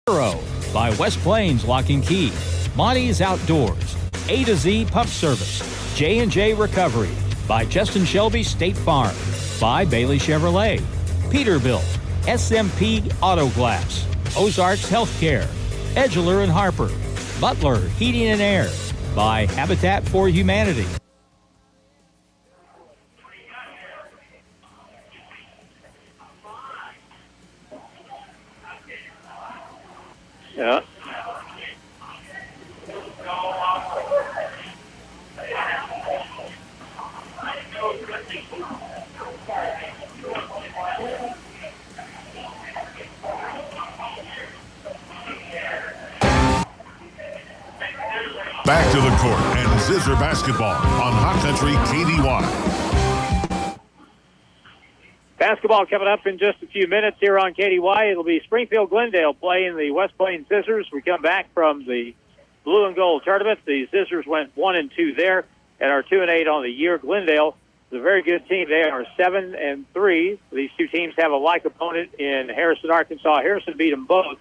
by West Plains Lock and Key, Monty's Outdoors, A to Z Pump Service, J&J Recovery, by Justin Shelby State Farm, by Bailey Chevrolet, Peterbilt, SMP Auto Glass, Ozarks Healthcare, Edgeler and Harper, Butler Heating and Air, by Habitat for Humanity. Yeah. Back to the court and Zizzer basketball on Hot Country KDY. Basketball coming up in just a few minutes here on KDY. It'll be Springfield Glendale playing the West Plains Zizzers. We come back from the blue and gold tournament. The Zizzers went 1-2 there and are 2-8 on the year. Glendale is a very good team. They are 7-3. These two teams have a like opponent in Harrison, Arkansas. Harrison beat them both.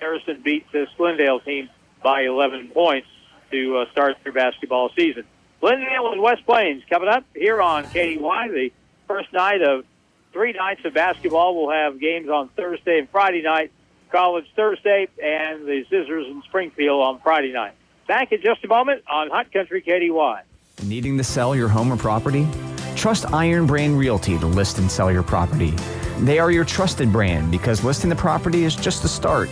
Harrison beat this Glendale team by 11 points to start their basketball season. Glendale and West Plains coming up here on KDY. The first night of 3 nights of basketball. We'll have games on Thursday and Friday night, college Thursday, and the Zizzers in Springfield on Friday night. Back in just a moment on Hot Country KDY. Needing to sell your home or property? Trust Iron Brand Realty to list and sell your property. They are your trusted brand because listing the property is just the start.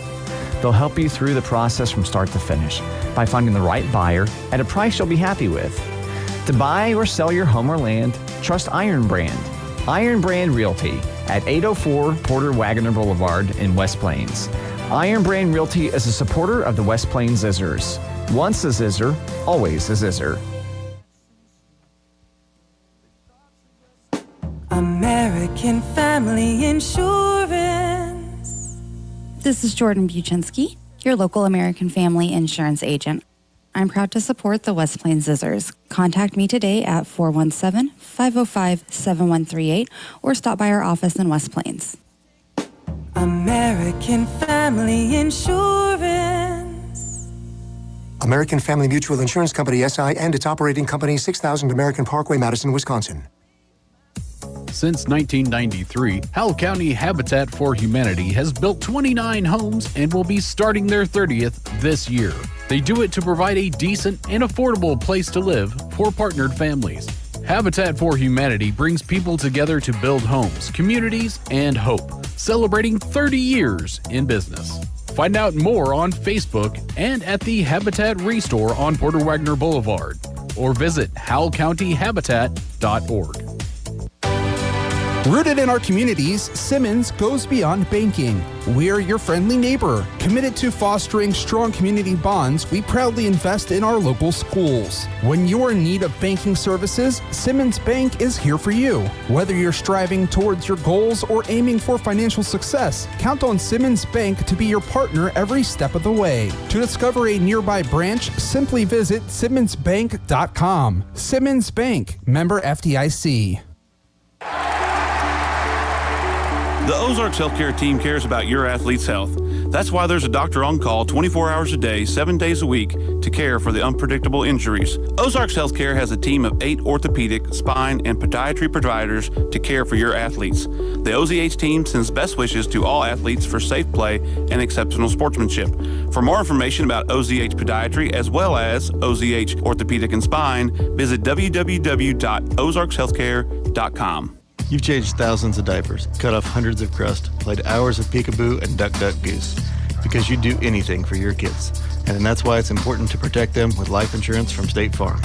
They'll help you through the process from start to finish by finding the right buyer at a price you'll be happy with. To buy or sell your home or land, trust Iron Brand. Iron Brand Realty at 804 Porter Wagoner Boulevard in West Plains. Iron Brand Realty is a supporter of the West Plains Zizzers. Once a Zizzer, always a Zizzer. American Family Insurance. This is Jordan Buchinski, your local American Family Insurance agent. I'm proud to support the West Plains Zizzers. Contact me today at 417-505-7138 or stop by our office in West Plains. American Family Insurance. American Family Mutual Insurance Company, SI, and its operating company, 6000 American Parkway, Madison, Wisconsin. Since 1993, Howell County Habitat for Humanity has built 29 homes and will be starting their 30th this year. They do it to provide a decent and affordable place to live for partnered families. Habitat for Humanity brings people together to build homes, communities, and hope, celebrating 30 years in business. Find out more on Facebook and at the Habitat Restore on Porter Wagoner Boulevard, or visit howellcountyhabitat.org. Rooted in our communities, Simmons goes beyond banking. We're your friendly neighbor. Committed to fostering strong community bonds, we proudly invest in our local schools. When you're in need of banking services, Simmons Bank is here for you. Whether you're striving towards your goals or aiming for financial success, count on Simmons Bank to be your partner every step of the way. To discover a nearby branch, simply visit simmonsbank.com. Simmons Bank, member FDIC. The Ozarks Healthcare team cares about your athlete's health. That's why there's a doctor on call 24 hours a day, 7 days a week to care for the unpredictable injuries. Ozarks Healthcare has a team of 8 orthopedic, spine, and podiatry providers to care for your athletes. The OZH team sends best wishes to all athletes for safe play and exceptional sportsmanship. For more information about OZH Podiatry as well as OZH Orthopedic and Spine, visit www.ozarkshealthcare.com. You've changed thousands of diapers, cut off hundreds of crust, played hours of peekaboo and duck, duck, goose. Because you'd do anything for your kids. And that's why it's important to protect them with life insurance from State Farm.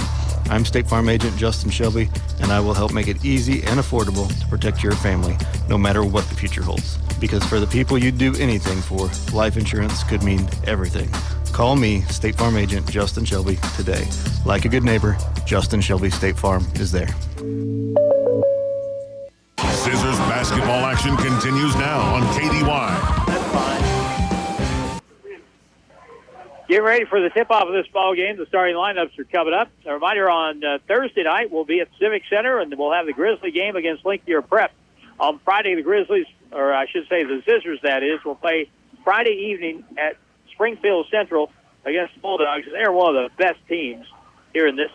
I'm State Farm Agent Justin Shelby, and I will help make it easy and affordable to protect your family, no matter what the future holds. Because for the people you'd do anything for, life insurance could mean everything. Call me, State Farm Agent Justin Shelby, today. Like a good neighbor, Justin Shelby State Farm is there. Zizzers basketball action continues now on KDY. That's fine. Get ready for the tip-off of this ball game. The starting lineups are coming up. A reminder, on Thursday night, we'll be at Civic Center, and we'll have the Grizzly game against Linkyear Prep. On Friday, the Grizzlies, or I should say the Zizzers, that is, will play Friday evening at Springfield Central against the Bulldogs. They're one of the best teams here in this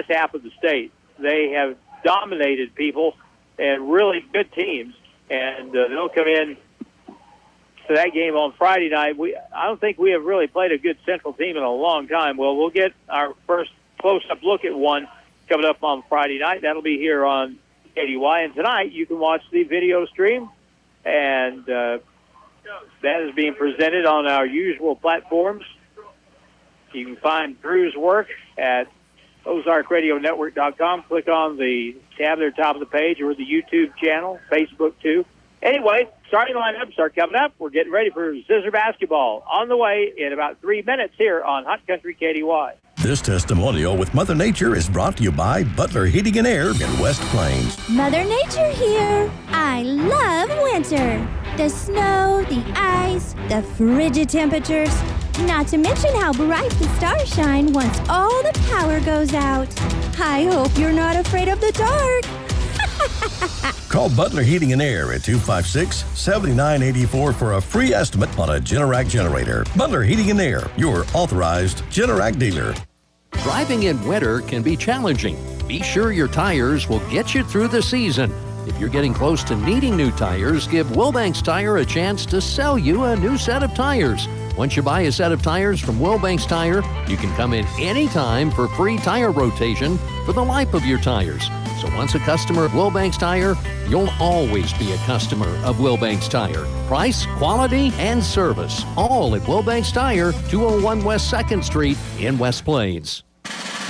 half of the state. They have dominated people and really good teams, and they'll come in to that game on Friday night. I don't think we have really played a good Central team in a long time. Well, we'll get our first close-up look at one coming up on Friday night. That'll be here on KDY, and tonight you can watch the video stream, and that is being presented on our usual platforms. You can find Drew's work at OzarkRadioNetwork.com. Click on the tab there, top of the page, or the YouTube channel, Facebook too. Anyway, starting lineups are coming up. We're getting ready for Zizzer basketball on the way in about 3 minutes here on Hot Country KDY. This testimonial with Mother Nature is brought to you by Butler Heating and Air in West Plains. Mother Nature here. I love winter. The snow, the ice, the frigid temperatures. Not to mention how bright the stars shine once all the power goes out. I hope you're not afraid of the dark. Call Butler Heating and Air at 256-7984 for a free estimate on a Generac generator. Butler Heating and Air, your authorized Generac dealer. Driving in winter can be challenging. Be sure your tires will get you through the season. If you're getting close to needing new tires, give Wilbanks Tire a chance to sell you a new set of tires. Once you buy a set of tires from Wilbanks Tire, you can come in anytime for free tire rotation for the life of your tires. So once a customer of Wilbanks Tire, you'll always be a customer of Wilbanks Tire. Price, quality, and service, all at Wilbanks Tire, 201 West 2nd Street in West Plains.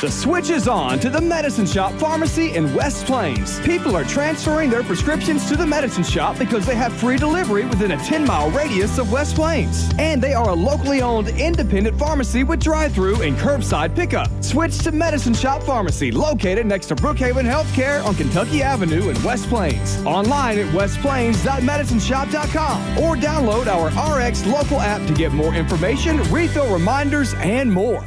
The switch is on to the Medicine Shop Pharmacy in West Plains. People are transferring their prescriptions to the Medicine Shop because they have free delivery within a 10-mile radius of West Plains. And they are a locally owned independent pharmacy with drive-through and curbside pickup. Switch to Medicine Shop Pharmacy, located next to Brookhaven Healthcare on Kentucky Avenue in West Plains. Online at westplains.medicineshop.com or download our RX local app to get more information, refill reminders, and more.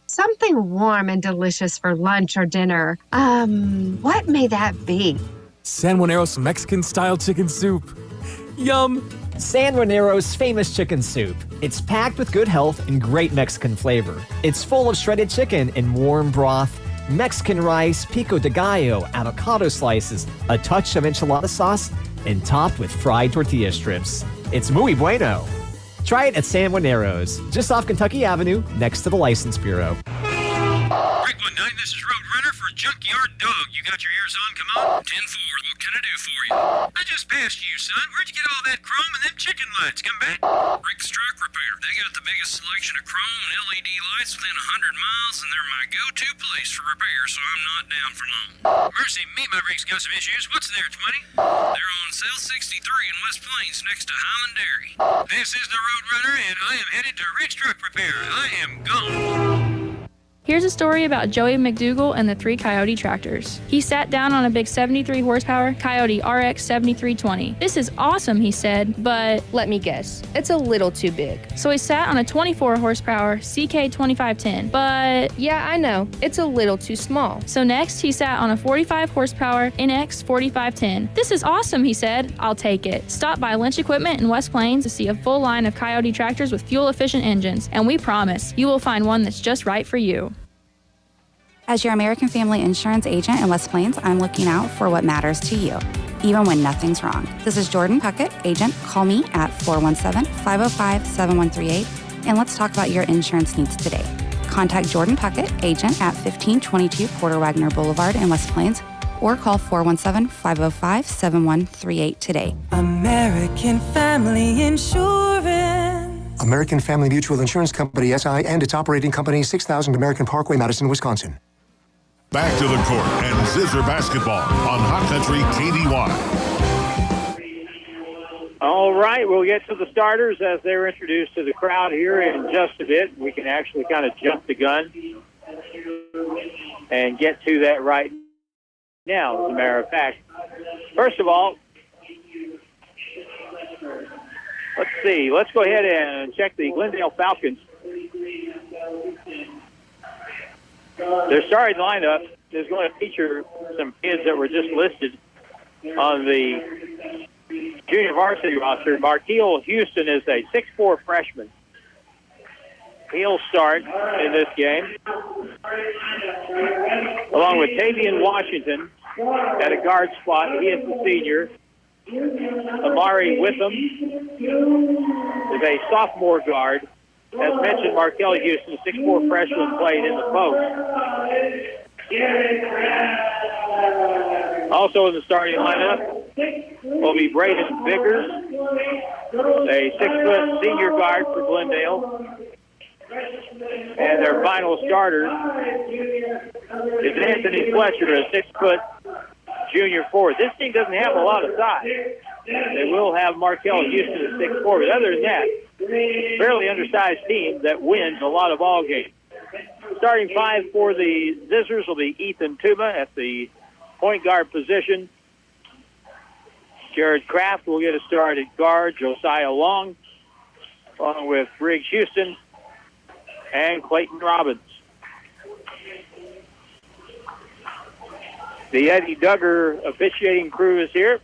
Something warm and delicious for lunch or dinner. What may that be? San Juanero's Mexican-style chicken soup. Yum! San Juanero's famous chicken soup. It's packed with good health and great Mexican flavor. It's full of shredded chicken and warm broth, Mexican rice, pico de gallo, avocado slices, a touch of enchilada sauce, and topped with fried tortilla strips. It's muy bueno. Try it at San Juanero's, just off Kentucky Avenue, next to the License Bureau. Rick, one night, this is Roadrunner for Junkyard Dog. You got your ears on? Come on. 10-4, what can I do for you? I just passed you, son. Where'd you get all that chrome and them chicken lights? Come back. Rick's Truck Repair. They got the biggest selection of chrome and LED lights within 100 miles, and they're my go-to place for repair, so I'm not down for long. Mercy me, my rig's got some issues. What's there, 20? They're on Cell 63 in West Plains next to Highland Dairy. This is the Roadrunner, and I am headed to Rick's Truck Repair. I am gone. Here's a story about Joey McDougal and the 3 Coyote tractors. He sat down on a big 73 horsepower Coyote RX 7320. This is awesome, he said, but let me guess, it's a little too big. So he sat on a 24 horsepower CK 2510, but yeah, I know, it's a little too small. So next he sat on a 45 horsepower NX 4510. This is awesome, he said. I'll take it. Stop by Lynch Equipment in West Plains to see a full line of Coyote tractors with fuel-efficient engines, and we promise you will find one that's just right for you. As your American Family Insurance agent in West Plains, I'm looking out for what matters to you, even when nothing's wrong. This is Jordan Puckett, agent. Call me at 417-505-7138, and let's talk about your insurance needs today. Contact Jordan Puckett, agent, at 1522 Porter Wagner Boulevard in West Plains, or call 417-505-7138 today. American Family Insurance. American Family Mutual Insurance Company, SI, and its operating company, 6000 American Parkway, Madison, Wisconsin. Back to the court and Zizzer basketball on Hot Country KDY. All right, we'll get to the starters as they're introduced to the crowd here in just a bit. We can actually kind of jump the gun and get to that right now, as a matter of fact. First of all, let's see. Let's go ahead and check the Glendale Falcons. Their starting lineup is going to feature some kids that were just listed on the junior varsity roster. Markeel Houston is a 6'4" freshman. He'll start in this game, along with Tavian Washington at a guard spot. He is the senior. Amari Witham is a sophomore guard. As mentioned, Markell Houston, 6'4" freshman, played in the post. Also in the starting lineup will be Braden Vickers, a 6' senior guard for Glendale. And their final starter is Anthony Fletcher, a 6' junior forward. This team doesn't have a lot of size. They will have Markell Houston at 6'4", but other than that, fairly undersized team that wins a lot of ball games. Starting five for the Zizzers will be Ethan Tuma at the point guard position. Jared Kraft will get a start at guard. Josiah Long, along with Briggs Houston and Clayton Robbins. The Eddie Duggar officiating crew is here.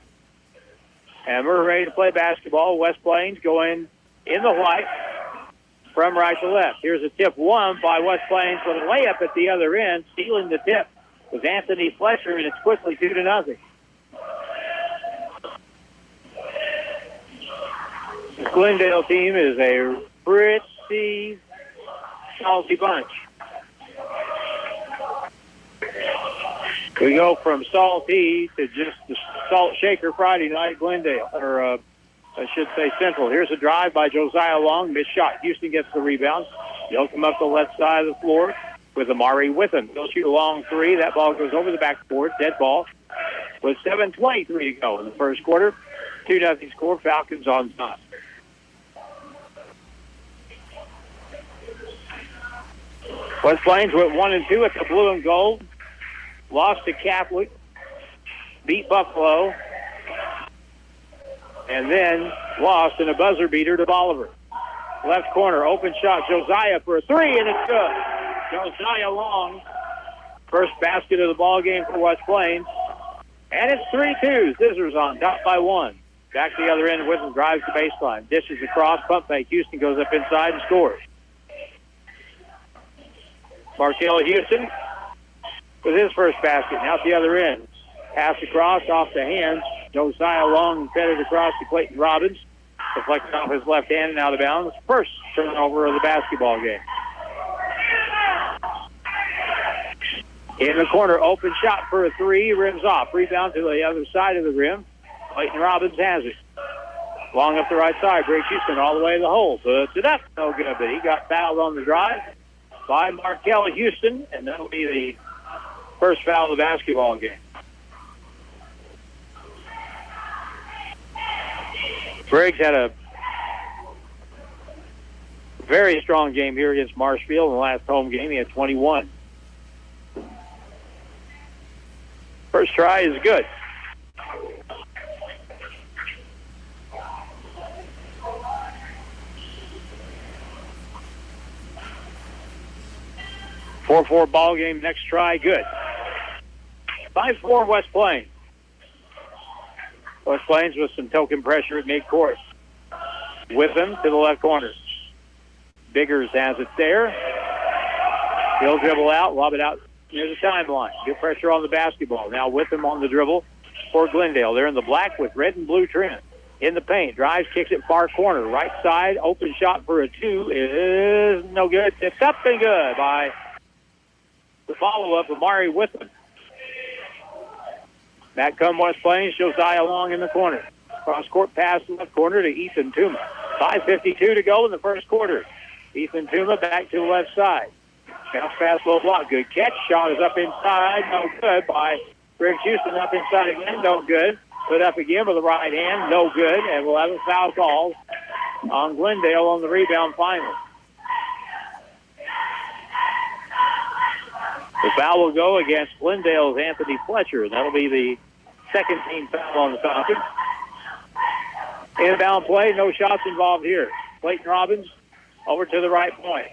And we're ready to play basketball. West Plains going in the white from right to left. Here's a tip won by West Plains with a layup at the other end. Stealing the tip was Anthony Fletcher, and it's quickly 2-0. This Glendale team is a pretty salty bunch. We go from salty to just the salt shaker Friday night Glendale, or I should say Central. Here's a drive by Josiah Long. Missed shot. Houston gets the rebound. They'll come up the left side of the floor with Amari Witham. They'll shoot a long three. That ball goes over the backboard. Dead ball with 7:23 to go in the first quarter. 2-0 score. Falcons on top. West Plains went 1-2 at the blue and gold. Lost to Catholic, beat Buffalo, and then lost in a buzzer beater to Bolivar. Left corner, open shot, Josiah for a three, and it's good. Josiah Long, first basket of the ball game for West Plains, and it's 3-2. Zizzers on top by one. Back to the other end, Witham drives the baseline, dishes across, pump fake. Houston goes up inside and scores. Markell Houston with his first basket. Now at the other end. Pass across off the hands. Josiah Long fed it across to Clayton Robbins. Deflected off his left hand and out of bounds. First turnover of the basketball game. In the corner, open shot for a three. Rims off. Rebound to the other side of the rim. Clayton Robbins has it. Long up the right side. Briggs Houston all the way to the hole. Puts it up. No good, but he got fouled on the drive by Markell Houston, and that'll be the first foul of the basketball game. Briggs had a very strong game here against Marshfield in the last home game. He had 21. First try is good. Four ball game. Next try, good. 5-4 West Plains. West Plains with some token pressure at midcourt. With him to the left corner. Biggers has it there. He'll dribble out, lob it out near the timeline. Good pressure on the basketball. Now with him on the dribble for Glendale. They're in the black with red and blue trim. In the paint. Drives, kicks it far corner. Right side, open shot for a two is no good. Tipped up and good by the follow-up of Amari Witham. Back come West Plains. Josiah Long in the corner. Cross-court pass left corner to Ethan Tuma. 5:52 to go in the first quarter. Ethan Tuma back to the left side. Bounce pass, low block. Good catch. Shot is up inside. No good by Briggs Houston. Up inside again. No good. Put up again with the right hand. No good. And we'll have a foul call on Glendale on the rebound finally. The foul will go against Glendale's Anthony Fletcher. That'll be the second team foul on the Falcons. Inbound play, no shots involved here. Clayton Robbins over to the right point.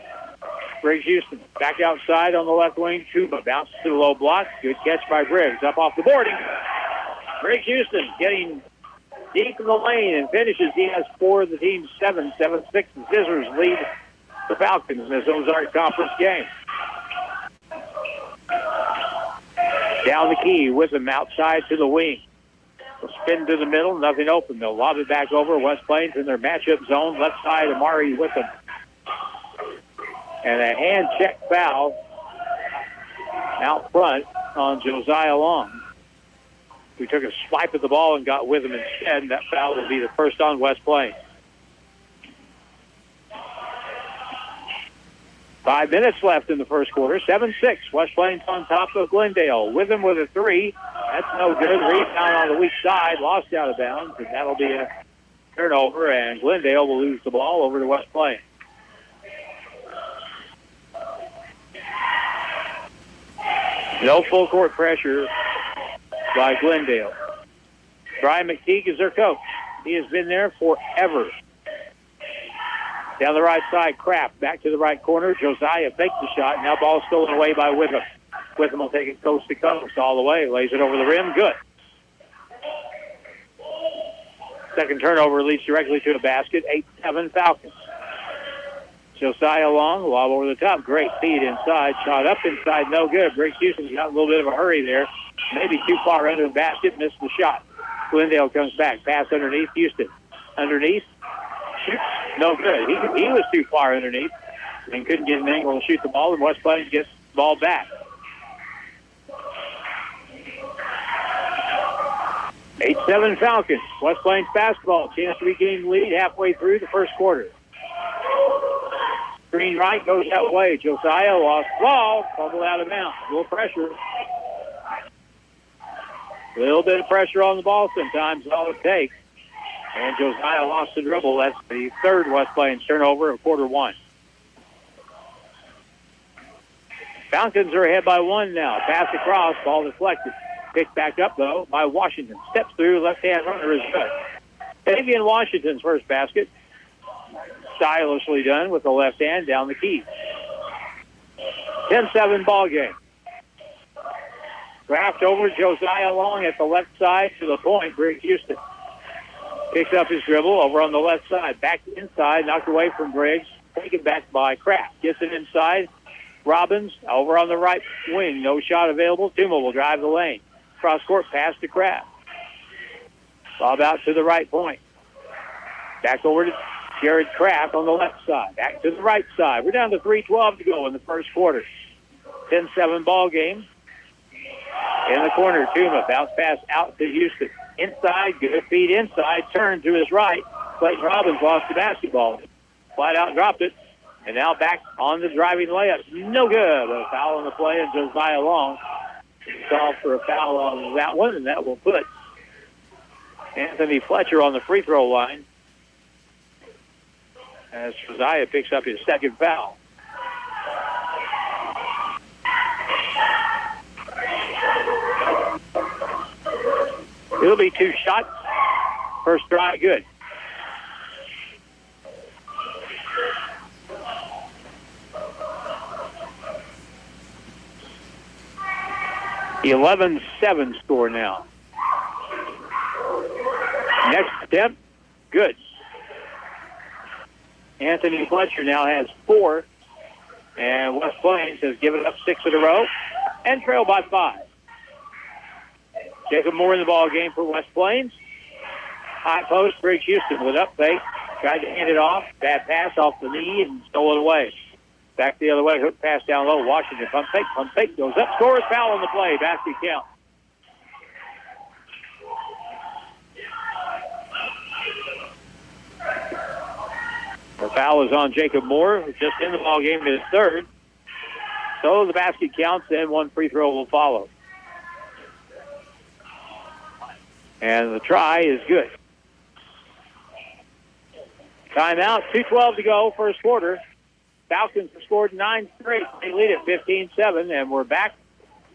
Briggs Houston back outside on the left wing. Chuba bounces to the low block. Good catch by Briggs. Up off the boarding. Briggs Houston getting deep in the lane and finishes. He has 4 of the team's 7. 7-6. The Zizzers lead the Falcons in this Ozark Conference game. Down the key with him outside to the wing. They'll spin to the middle, nothing open. They'll lob it back over. West Plains in their matchup zone. Left side, Amari with them. And a hand check foul out front on Josiah Long, who took a swipe at the ball and got with him instead. And that foul will be the first on West Plains. 5 minutes left in the first quarter. 7-6. West Plains on top of Glendale. With him with a 3. That's no good. Rebound on the weak side. Lost out of bounds. And that'll be a turnover. And Glendale will lose the ball over to West Plains. No full court pressure by Glendale. Brian McTeague is their coach. He has been there forever. Down the right side, Kraft back to the right corner. Josiah fakes the shot. Now ball stolen away by Witham. Witham will take it coast to coast all the way. Lays it over the rim. Good. Second turnover leads directly to a basket. 8-7 Falcons. Josiah Long, lob over the top. Great feed inside. Shot up inside. No good. Briggs Houston's got a little bit of a hurry there. Maybe too far under the basket. Missed the shot. Glendale comes back. Pass underneath. Houston. Underneath. Shoots. No good. He was too far underneath and couldn't get an angle to shoot the ball, and West Plains gets the ball back. 8-7 Falcons. West Plains basketball. Chance to regain the lead halfway through the first quarter. Screen right goes that way. Josiah lost ball. Fumble out of bounds. A little pressure. A little bit of pressure on the ball sometimes is all it takes. And Josiah lost the dribble. That's the third West Plains turnover of quarter one. Falcons are ahead by 1 now. Pass across. Ball deflected. Picked back up, though, by Washington. Steps through. Left-hand runner is good. Davian Washington's first basket. Stylishly done with the left hand down the key. 10-7 ball game. Draft over Josiah Long at the left side to the point. Briggs Houston picks up his dribble over on the left side. Back inside, knocked away from Briggs. Taken back by Kraft. Gets it inside. Robbins over on the right wing. No shot available. Tuma will drive the lane. Cross court pass to Kraft. Bob out to the right point. Back over to Jared Kraft on the left side. Back to the right side. We're down to 3:12 to go in the first quarter. 10-7 ball game. In the corner, Tuma. Bounce pass out to Houston. Inside, good feed inside. Turn to his right. Clayton Robbins lost the basketball. Flat out dropped it. And now back on the driving layup. No good. A foul on the play, and Josiah Long called for a foul on that one, and that will put Anthony Fletcher on the free throw line as Josiah picks up his second foul. It'll be 2 shots. First try, good. The 11-7 score now. Next attempt, good. Anthony Fletcher now has 4, and West Plains has given up 6 in a row and trailed by 5. Jacob Moore in the ball game for West Plains. High post, Briggs Houston with up fake. Tried to hand it off. Bad pass off the knee and stole it away. Back the other way. Hook pass down low. Washington pump fake. Goes up. Scores. Foul on the play. Basket count. The foul is on Jacob Moore, who's just in the ball game, his third. So the basket counts, and 1 free throw will follow. And the try is good. Timeout, 2:12 to go, first quarter. Falcons have scored 9 straight. They lead at 15-7, and we're back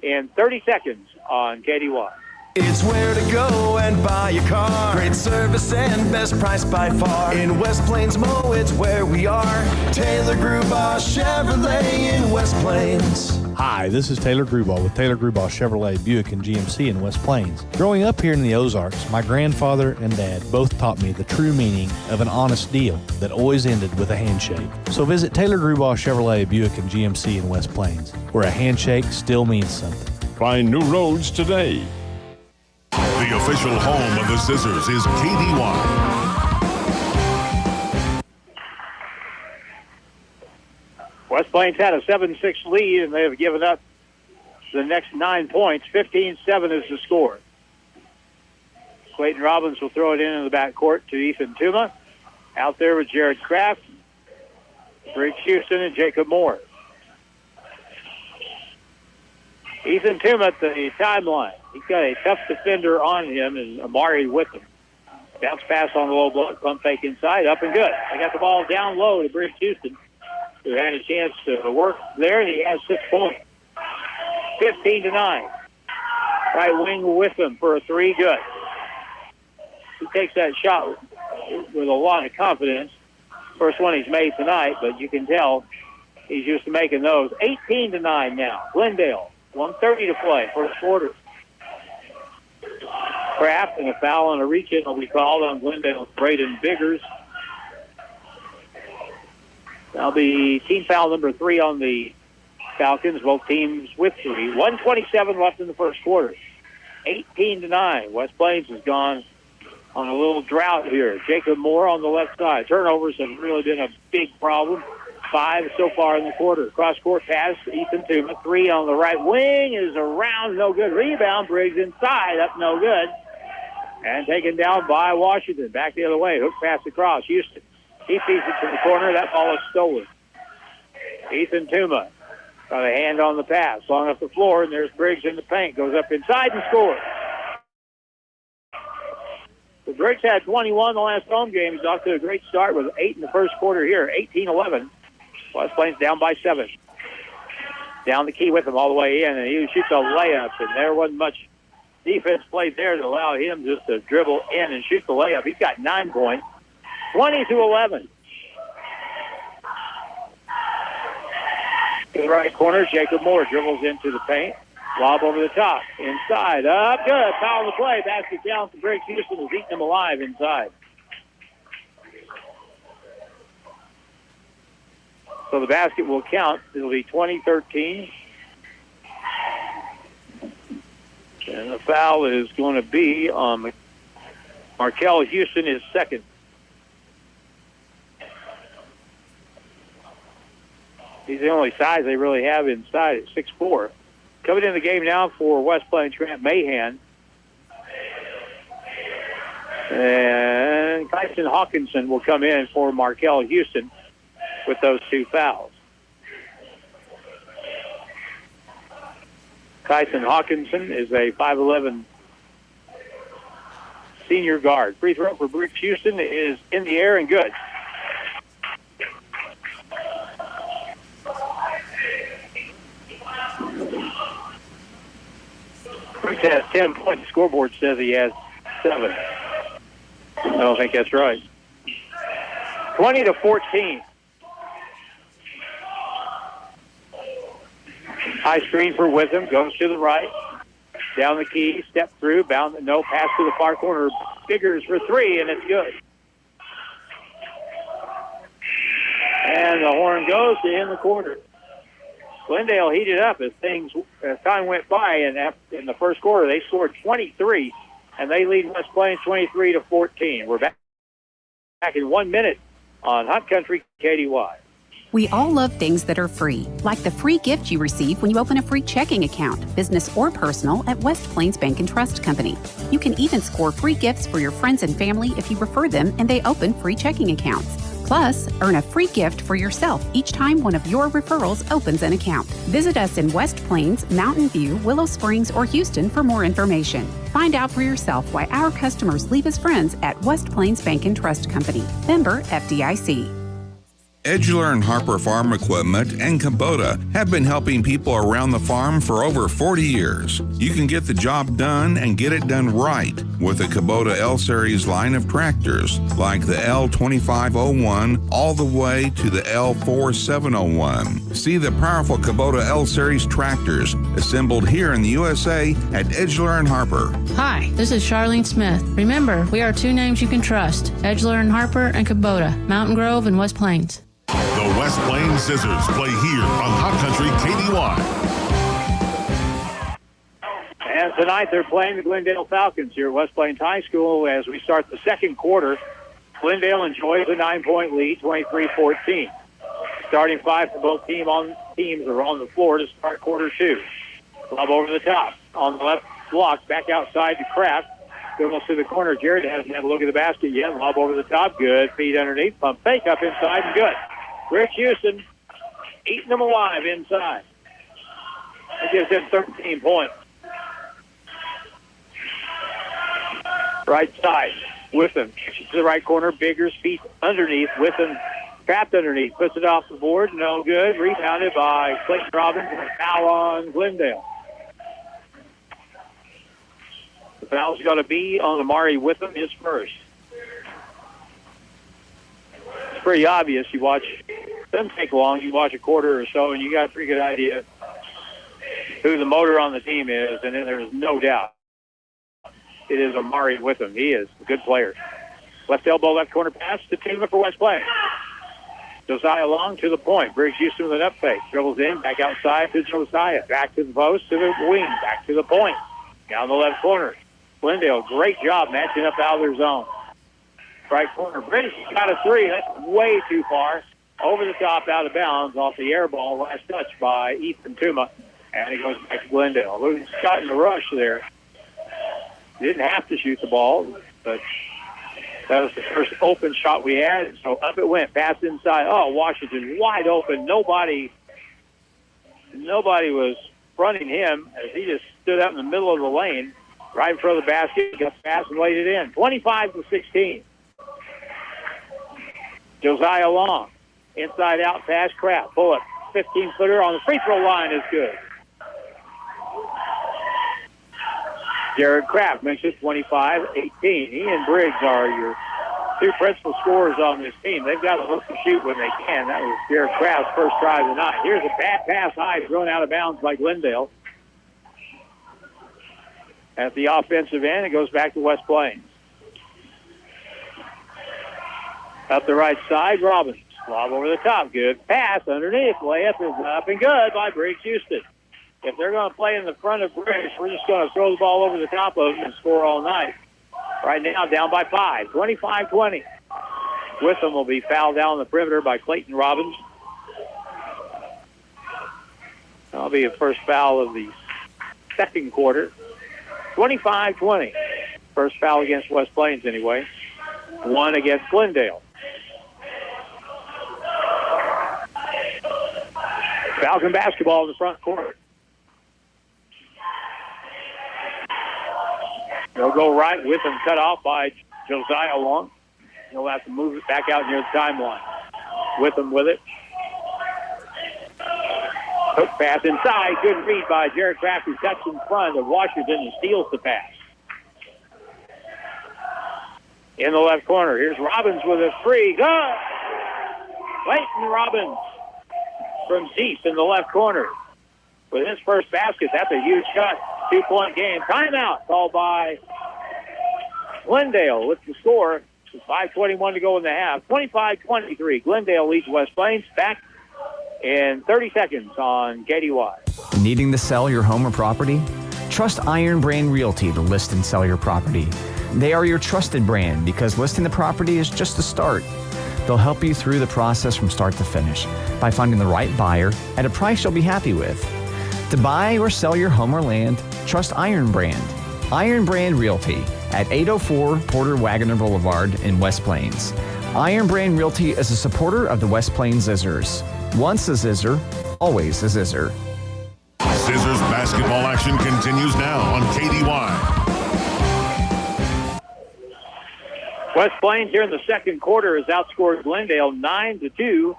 in 30 seconds on KDY. It's where to go and buy a car. Great service and best price by far. In West Plains Mo, it's where we are. Taylor Grubaugh Chevrolet in West Plains. Hi, this is Taylor Grubaugh with Taylor Grubaugh Chevrolet Buick and GMC in West Plains. Growing up here in the Ozarks, my grandfather and dad both taught me the true meaning of an honest deal that always ended with a handshake. So visit Taylor Grubaugh Chevrolet Buick and GMC in West Plains, where a handshake still means something. Find new roads today. The official home of the Zizzers is KDY. West Plains had a 7-6 lead, and they have given up the next 9 points. 15-7 is the score. Clayton Robbins will throw it in the backcourt to Ethan Tuma. Out there with Jared Kraft, Briggs Houston, and Jacob Moore. Ethan Tuma at the timeline. He's got a tough defender on him, and Amari with him. Bounce pass on the low block, pump fake inside, up and good. They got the ball down low to Briggs Houston, who had a chance to work there, and he has 6 points. 15-9. Right wing with him for a three, good. He takes that shot with a lot of confidence. First one he's made tonight, but you can tell he's used to making those. 18-9 now. Glendale, 1:30 to play, first quarter. Kraft and a foul and a reach-in will be called on Glendale's Braden Biggers. That'll be team foul number 3 on the Falcons, both teams with 3. 1:27 left in the first quarter. 18-9. West Plains has gone on a little drought here. Jacob Moore on the left side. Turnovers have really been a big problem. 5 so far in the quarter. Cross-court pass, Ethan Tuma. 3 on the right wing is around, no good. Rebound, Briggs inside, up no good. And taken down by Washington. Back the other way. Hook pass across. Houston. He feeds it to the corner. That ball is stolen. Ethan Tuma got a hand on the pass. Long up the floor, and there's Briggs in the paint. Goes up inside and scores. So Briggs had 21 the last home game. He's off to a great start with 8 in the first quarter here. 18-11. West Plains down by 7. Down the key with him all the way in, and he shoots a layup, and there wasn't much defense played there to allow him just to dribble in and shoot the layup. He's got 9 points. 20-11. To the right corner, Jacob Moore dribbles into the paint. Lob over the top. Inside. Up. Good. Foul on the play. Basket down for Briggs Houston, who's eating him alive inside. So the basket will count. It'll be 20-13. And the foul is going to be on Markel Houston, his second. He's the only size they really have inside at 6'4". Coming in the game now for West Plains, Trent Mahan. And Kyson Hawkinson will come in for Markel Houston with those 2 fouls. Kyson Hawkinson is a 5'11" senior guard. Free throw for Briggs Houston is in the air and good. Briggs has 10 points. The scoreboard says he has 7. I don't think that's right. 20-14. High screen for Witham. Goes to the right. Down the key. Step through. Bound. No. Pass to the far corner. Biggers for 3, and it's good. And the horn goes to end the quarter. Glendale heated up as time went by, and in the first quarter they scored 23, and they lead West Plains 23-14. We're back in 1 minute on Hot Country KDY. We all love things that are free, like the free gift you receive when you open a free checking account, business or personal, at West Plains Bank and Trust Company. You can even score free gifts for your friends and family if you refer them and they open free checking accounts. Plus, earn a free gift for yourself each time one of your referrals opens an account. Visit us in West Plains, Mountain View, Willow Springs, or Houston for more information. Find out for yourself why our customers leave as friends at West Plains Bank and Trust Company. Member FDIC. Edgeler and Harper Farm Equipment and Kubota have been helping people around the farm for over 40 years. You can get the job done and get it done right with the Kubota L-Series line of tractors, like the L2501 all the way to the L4701. See the powerful Kubota L-Series tractors assembled here in the USA at Edgeler and Harper. Hi, this is Charlene Smith. Remember, we are two names you can trust, Edgeler and Harper and Kubota, Mountain Grove and West Plains. The West Plains Zizzers play here on Hot Country KDY. And tonight they're playing the Glendale Falcons here at West Plains High School as we start the second quarter. Glendale enjoys a 9-point lead, 23-14. Starting five for both teams are on the floor to start quarter two. Lob over the top. On the left block, back outside to Kraft. Dribbles to the corner. Jared hasn't had a look at the basket yet. Lob over the top. Good. Feet underneath. Pump fake up inside and good. Rich Houston eating them alive inside. That gives him 13 points. Right side. Whiffen. To the right corner. Biggers. Feet underneath. Whiffen. Trapped underneath. Puts it off the board. No good. Rebounded by Clayton Robbins. And a foul on Glendale. The foul's going to be on Amari Whiffen, his first. It's pretty obvious. You watch, it doesn't take long. You watch a quarter or so, and you got a pretty good idea who the motor on the team is, and then there's no doubt it is Amari Whiffen. He is a good player. Left elbow, left corner pass to Tuma for West Plains. Josiah Long to the point. Briggs Houston with an up fake. Dribbles in, back outside to Josiah. Back to the post, to the wing, back to the point. Down the left corner. Glendale, great job matching up out of their zone. Right corner. British got a three. That's way too far. Over the top, out of bounds, off the air ball. Last touch by Ethan Tuma. And it goes back to Glendale. Luke's got in the rush there. Didn't have to shoot the ball, but that was the first open shot we had. So up it went. Pass inside. Oh, Washington wide open. Nobody was fronting him as he just stood out in the middle of the lane. Right in front of the basket, got fast and laid it in. 25-16. Josiah Long, inside out pass, Kraft. Bullet, 15-footer on the free throw line is good. Jared Kraft makes it 25-18. He and Briggs are your two principal scorers on this team. They've got to look to shoot when they can. That was Jared Kraft's first try of the night. Here's a bad pass high thrown out of bounds by Glendale. At the offensive end, it goes back to West Plains. Up the right side, Robbins. Lob over the top. Good pass underneath. Layup is up and good by Briggs Houston. If they're going to play in the front of Briggs, we're just going to throw the ball over the top of them and score all night. Right now, down by 5, 25-20. Whiffen will be fouled down the perimeter by Clayton Robbins. That'll be the first foul of the second quarter. 25-20. First foul against West Plains anyway. One against Glendale. Falcon basketball in the front court. They'll go right with them, cut off by Josiah Long. He'll have to move it back out near the timeline. With them with it. Hook pass inside. Good read by Jared Kraft, who cuts in front of Washington and steals the pass. In the left corner, here's Robbins with a free. Good! Clayton Robbins from deep in the left corner. With his first basket, that's a huge shot. 2-point game. Timeout called by Glendale with the score. 5:21 to go in the half. 25-23. Glendale leads West Plains. Back in 30 seconds on KDY. Needing to sell your home or property? Trust Iron Brand Realty to list and sell your property. They are your trusted brand because listing the property is just the start. They'll help you through the process from start to finish by finding the right buyer at a price you'll be happy with. To buy or sell your home or land, trust Iron Brand. Iron Brand Realty at 804 Porter Wagoner Boulevard in West Plains. Iron Brand Realty is a supporter of the West Plains Zizzers. Once a Zizzer, always a Zizzer. Zizzers basketball action continues now on KDY. West Plains here in the second quarter has outscored Glendale 9-2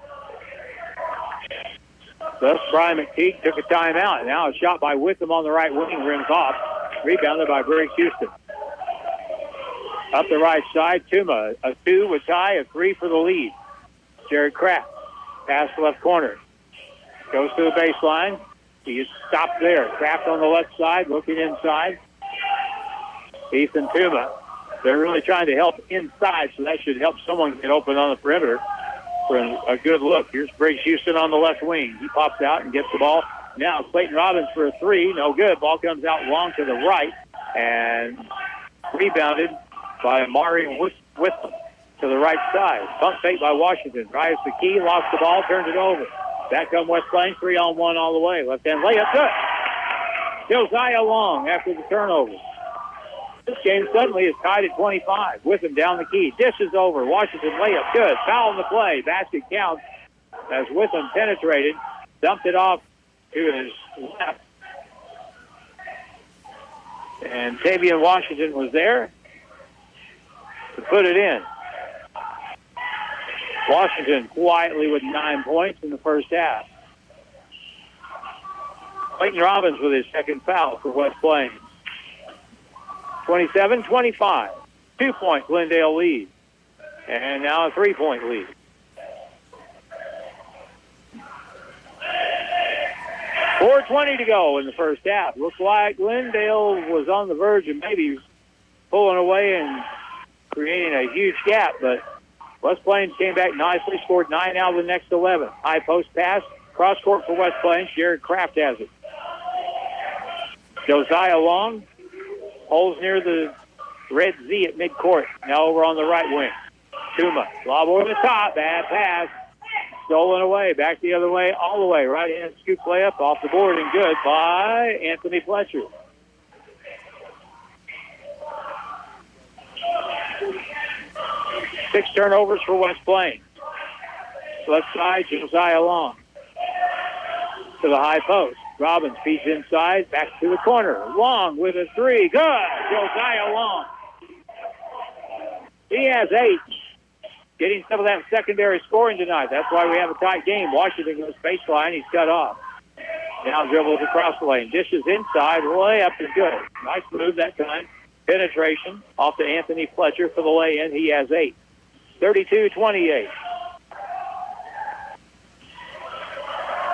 Thus, Brian McTeague took a timeout. Now a shot by Witham on the right wing, rims off. Rebounded by Briggs Houston. Up the right side, Tuma. A 2 with Ty, a 3 for the lead. Jared Kraft. Pass left corner. Goes to the baseline. He is stopped there. Kraft on the left side, looking inside. Ethan Tuma. They're really trying to help inside, so that should help someone get open on the perimeter for a good look. Here's Briggs Houston on the left wing. He pops out and gets the ball. Now Clayton Robbins for a 3. No good. Ball comes out long to the right and rebounded by Amari Witham to the right side. Pump fake by Washington. Drives the key, lost the ball, turns it over. Back on West Plains, 3-on-1 all the way. Left-hand layup, good. Josiah Long after the turnover. This game suddenly is tied at 25. Witham down the key. Dishes over. Washington layup, good. Foul in the play. Basket counts as Witham penetrated. Dumped it off to his left. And Tavian Washington was there to put it in. Washington quietly with 9 points in the first half. Clayton Robbins with his second foul for West Plains. 27-25. 2-point Glendale lead. And now a 3-point lead. .420 to go in the first half. Looks like Glendale was on the verge of maybe pulling away and creating a huge gap, but West Plains came back nicely, scored 9 out of the next 11. High post pass, cross court for West Plains. Jared Kraft has it. Josiah Long holds near the red Z at midcourt. Now over on the right wing. Tuma, lob over the top, bad pass. Stolen away, back the other way, all the way. Right-hand scoop layup off the board and good by Anthony Fletcher. Six turnovers for West Plains. Left side, Josiah Long. To the high post. Robbins feeds inside, back to the corner. Long with a 3. Good! Josiah Long. He has 8. Getting some of that secondary scoring tonight. That's why we have a tight game. Washington goes baseline. He's cut off. Now dribbles across the lane. Dishes inside. Layup is good. Nice move that time. Penetration off to Anthony Fletcher for the lay-in. He has 8. 32-28.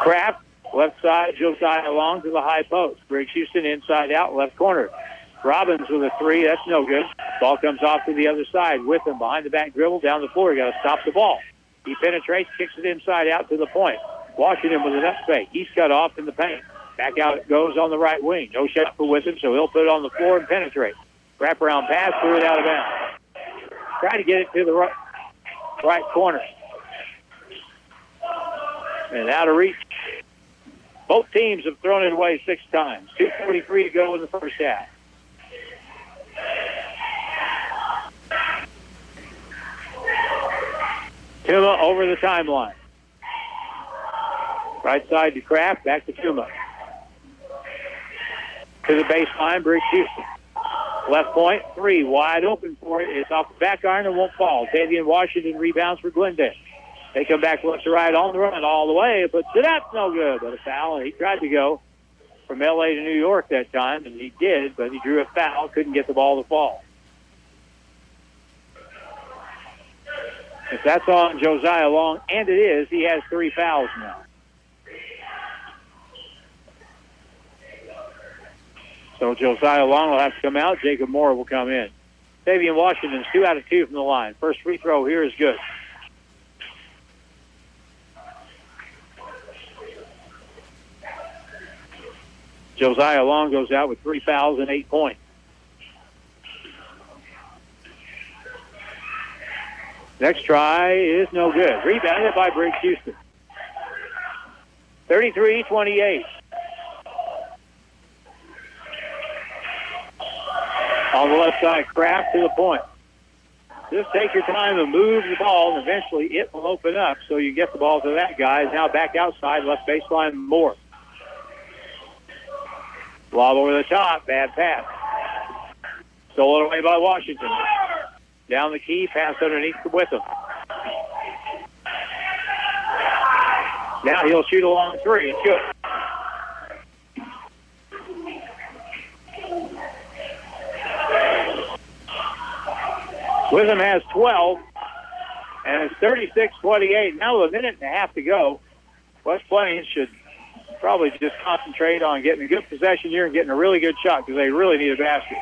Kraft, left side, Josiah Long to the high post. Briggs Houston inside out, left corner. Robbins with a 3. That's no good. Ball comes off to the other side with him. Behind the back dribble, down the floor. You got to stop the ball. He penetrates, kicks it inside out to the point. Washington with an up fake. He's cut off in the paint. Back out it goes on the right wing. No shot for Witham, so he'll put it on the floor and penetrate. Wraparound pass, threw it out of bounds. Try to get it to the right corner. And out of reach. Both teams have thrown it away 6 times. 2:43 to go in the first half. Tuma over the timeline. Right side to Kraft, back to Tuma. To the baseline, Briggs Houston. Left point, 3, wide open for it. It's off the back iron and won't fall. Tavian Washington rebounds for Glendale. They come back left to right on the run all the way, but that's no good. But a foul, and he tried to go from L.A. to New York that time, and he did, but he drew a foul, couldn't get the ball to fall. If that's on Josiah Long, and it is, he has 3 fouls now. So Josiah Long will have to come out. Jacob Moore will come in. Tavian Washington's 2 out of 2 from the line. First free throw here is good. Josiah Long goes out with 3 fouls and 8 points. Next try is no good. Rebounded by Briggs Houston. 33-28. On the left side, Kraft to the point. Just take your time and move the ball, and eventually it will open up so you get the ball to that guy. Now back outside, left baseline, Moore. Lob over the top, bad pass. Stolen away by Washington. Down the key, pass underneath with him. Now he'll shoot a long three. Good. Witham has 12, and it's 36-28. Now with a minute and a half to go, West Plains should probably just concentrate on getting a good possession here and getting a really good shot because they really need a basket.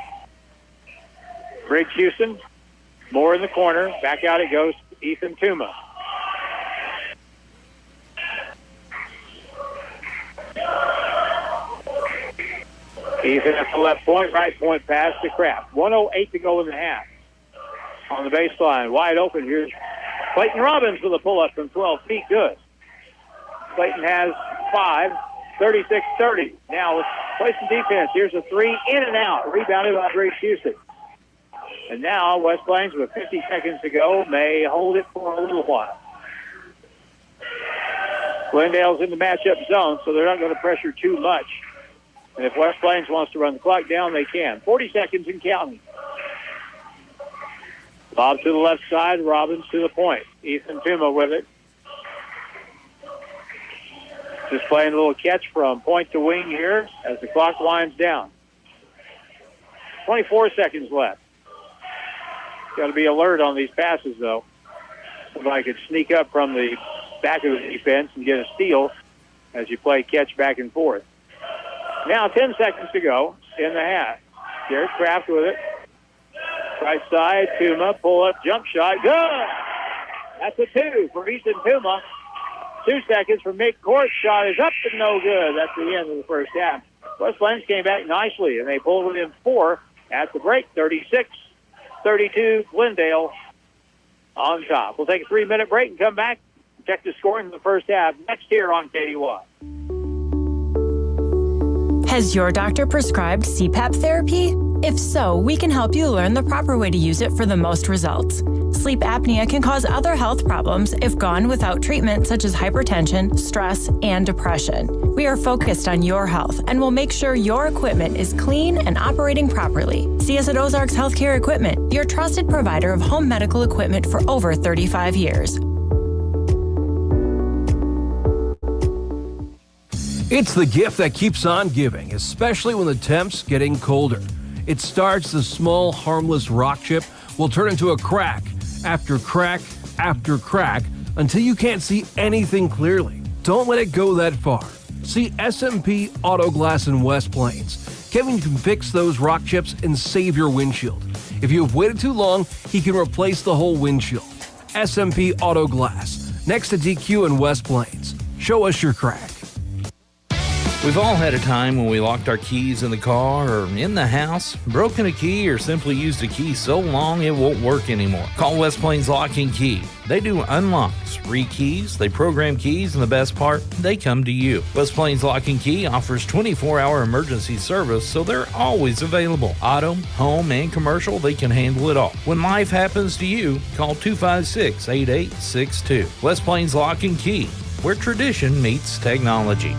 Briggs Houston, more in the corner. Back out it goes, Ethan Tuma. Ethan at the left point, right point pass to Kraft. 1:08 to go in the half. On the baseline, wide open. Here's Clayton Robbins with a pull-up from 12 feet. Good. Clayton has 5, 36-30. Now let's play some defense. Here's a three, in and out. Rebounded by Briggs Houston. And now West Plains, with 50 seconds to go, may hold it for a little while. Glendale's in the matchup zone, so they're not going to pressure too much. And if West Plains wants to run the clock down, they can. 40 seconds and counting. Bob to the left side, Robbins to the point. Ethan Tuma with it. Just playing a little catch from point to wing here as the clock winds down. 24 seconds left. Got to be alert on these passes, though. Somebody could sneak up from the back of the defense and get a steal as you play catch back and forth. Now 10 seconds to go in the half. Garrett Kraft with it. Right side, Tuma, pull up, jump shot, good! That's a 2 for Ethan Tuma. 2 seconds for Mick Court, shot is up and no good. That's the end of the first half. West Plains came back nicely, and they pulled within 4 at the break, 36-32, Glendale on top. We'll take a 3-minute break and come back and check the scoring in the first half next here on KDY. Has your doctor prescribed CPAP therapy? If so, we can help you learn the proper way to use it for the most results. Sleep apnea can cause other health problems if gone without treatment, such as hypertension, stress, and depression. We are focused on your health and will make sure your equipment is clean and operating properly. See us at Ozarks Healthcare Equipment, your trusted provider of home medical equipment for over 35 years. It's the gift that keeps on giving, especially when the temps getting colder. It starts the small, harmless rock chip will turn into a crack after crack after crack until you can't see anything clearly. Don't let it go that far. See SMP Auto Glass in West Plains. Kevin can fix those rock chips and save your windshield. If you have waited too long, he can replace the whole windshield. SMP Auto Glass, next to DQ in West Plains. Show us your crack. We've all had a time when we locked our keys in the car or in the house, broken a key, or simply used a key so long it won't work anymore. Call West Plains Lock and Key. They do unlocks, re-keys, they program keys, and the best part, they come to you. West Plains Lock and Key offers 24-hour emergency service, so they're always available. Auto, home, and commercial, they can handle it all. When life happens to you, call 256-8862. West Plains Lock and Key, where tradition meets technology.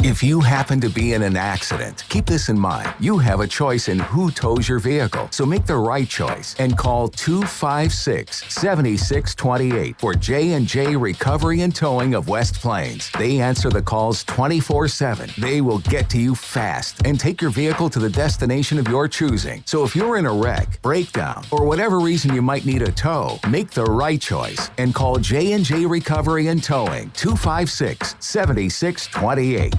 If you happen to be in an accident, keep this in mind. You have a choice in who tows your vehicle, so make the right choice and call 256-7628 for J&J Recovery and Towing of West Plains. They answer the calls 24/7. They will get to you fast and take your vehicle to the destination of your choosing. So if you're in a wreck, breakdown, or whatever reason you might need a tow, make the right choice and call J&J Recovery and Towing 256-7628.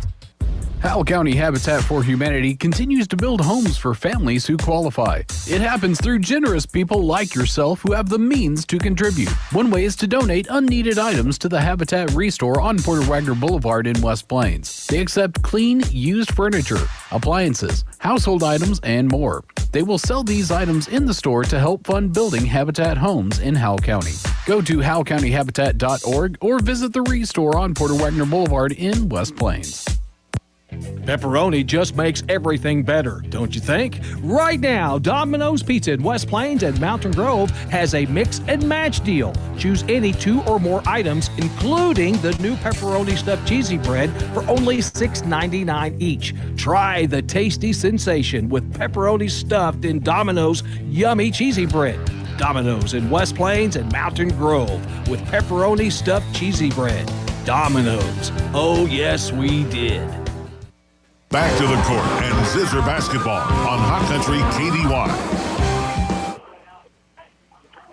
Howell County Habitat for Humanity continues to build homes for families who qualify. It happens through generous people like yourself who have the means to contribute. One way is to donate unneeded items to the Habitat Restore on Porter Wagner Boulevard in West Plains. They accept clean, used furniture, appliances, household items, and more. They will sell these items in the store to help fund building Habitat homes in Howell County. Go to howellcountyhabitat.org or visit the Restore on Porter Wagner Boulevard in West Plains. Pepperoni just makes everything better, don't you think? Right now, Domino's Pizza in West Plains and Mountain Grove has a mix and match deal. Choose any 2 or more items, including the new pepperoni stuffed cheesy bread for only $6.99 each. Try the tasty sensation with pepperoni stuffed in Domino's yummy cheesy bread. Domino's in West Plains and Mountain Grove with pepperoni stuffed cheesy bread. Domino's. Oh, yes, we did. Back to the court and Zizzer basketball on Hot Country KDY.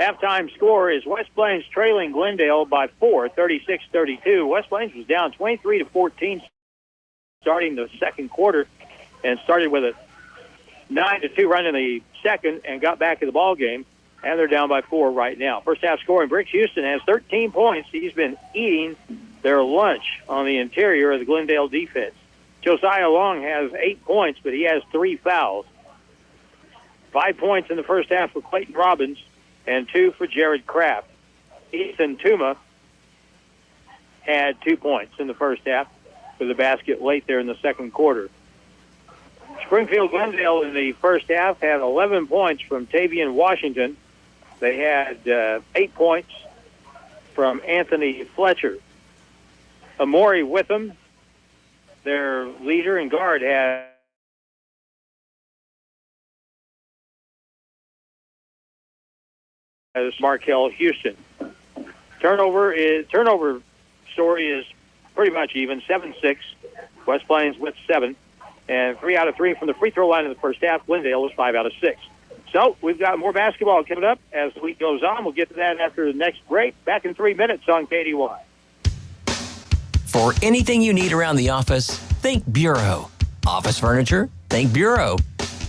Halftime score is West Plains trailing Glendale by 4, 36-32. West Plains was down 23-14 starting the second quarter and started with a 9-2 run in the second and got back to the ball game, and they're down by 4 right now. First half scoring, Briggs Houston has 13 points. He's been eating their lunch on the interior of the Glendale defense. Josiah Long has 8 points, but he has 3 fouls. 5 points in the first half for Clayton Robbins and 2 for Jared Kraft. Ethan Tuma had 2 points in the first half for the basket late there in the second quarter. Springfield Glendale in the first half had 11 points from Tavian Washington. They had 8 points from Anthony Fletcher. Amori Witham, their leader and guard, had Markel Houston. Turnover story is pretty much even, 7-6. West Plains with 7. And 3 out of 3 from the free throw line in the first half. Glendale was 5 out of 6. So we've got more basketball coming up as the week goes on. We'll get to that after the next break. Back in 3 minutes on KDY. For anything you need around the office, think Bureau. Office furniture? Think Bureau.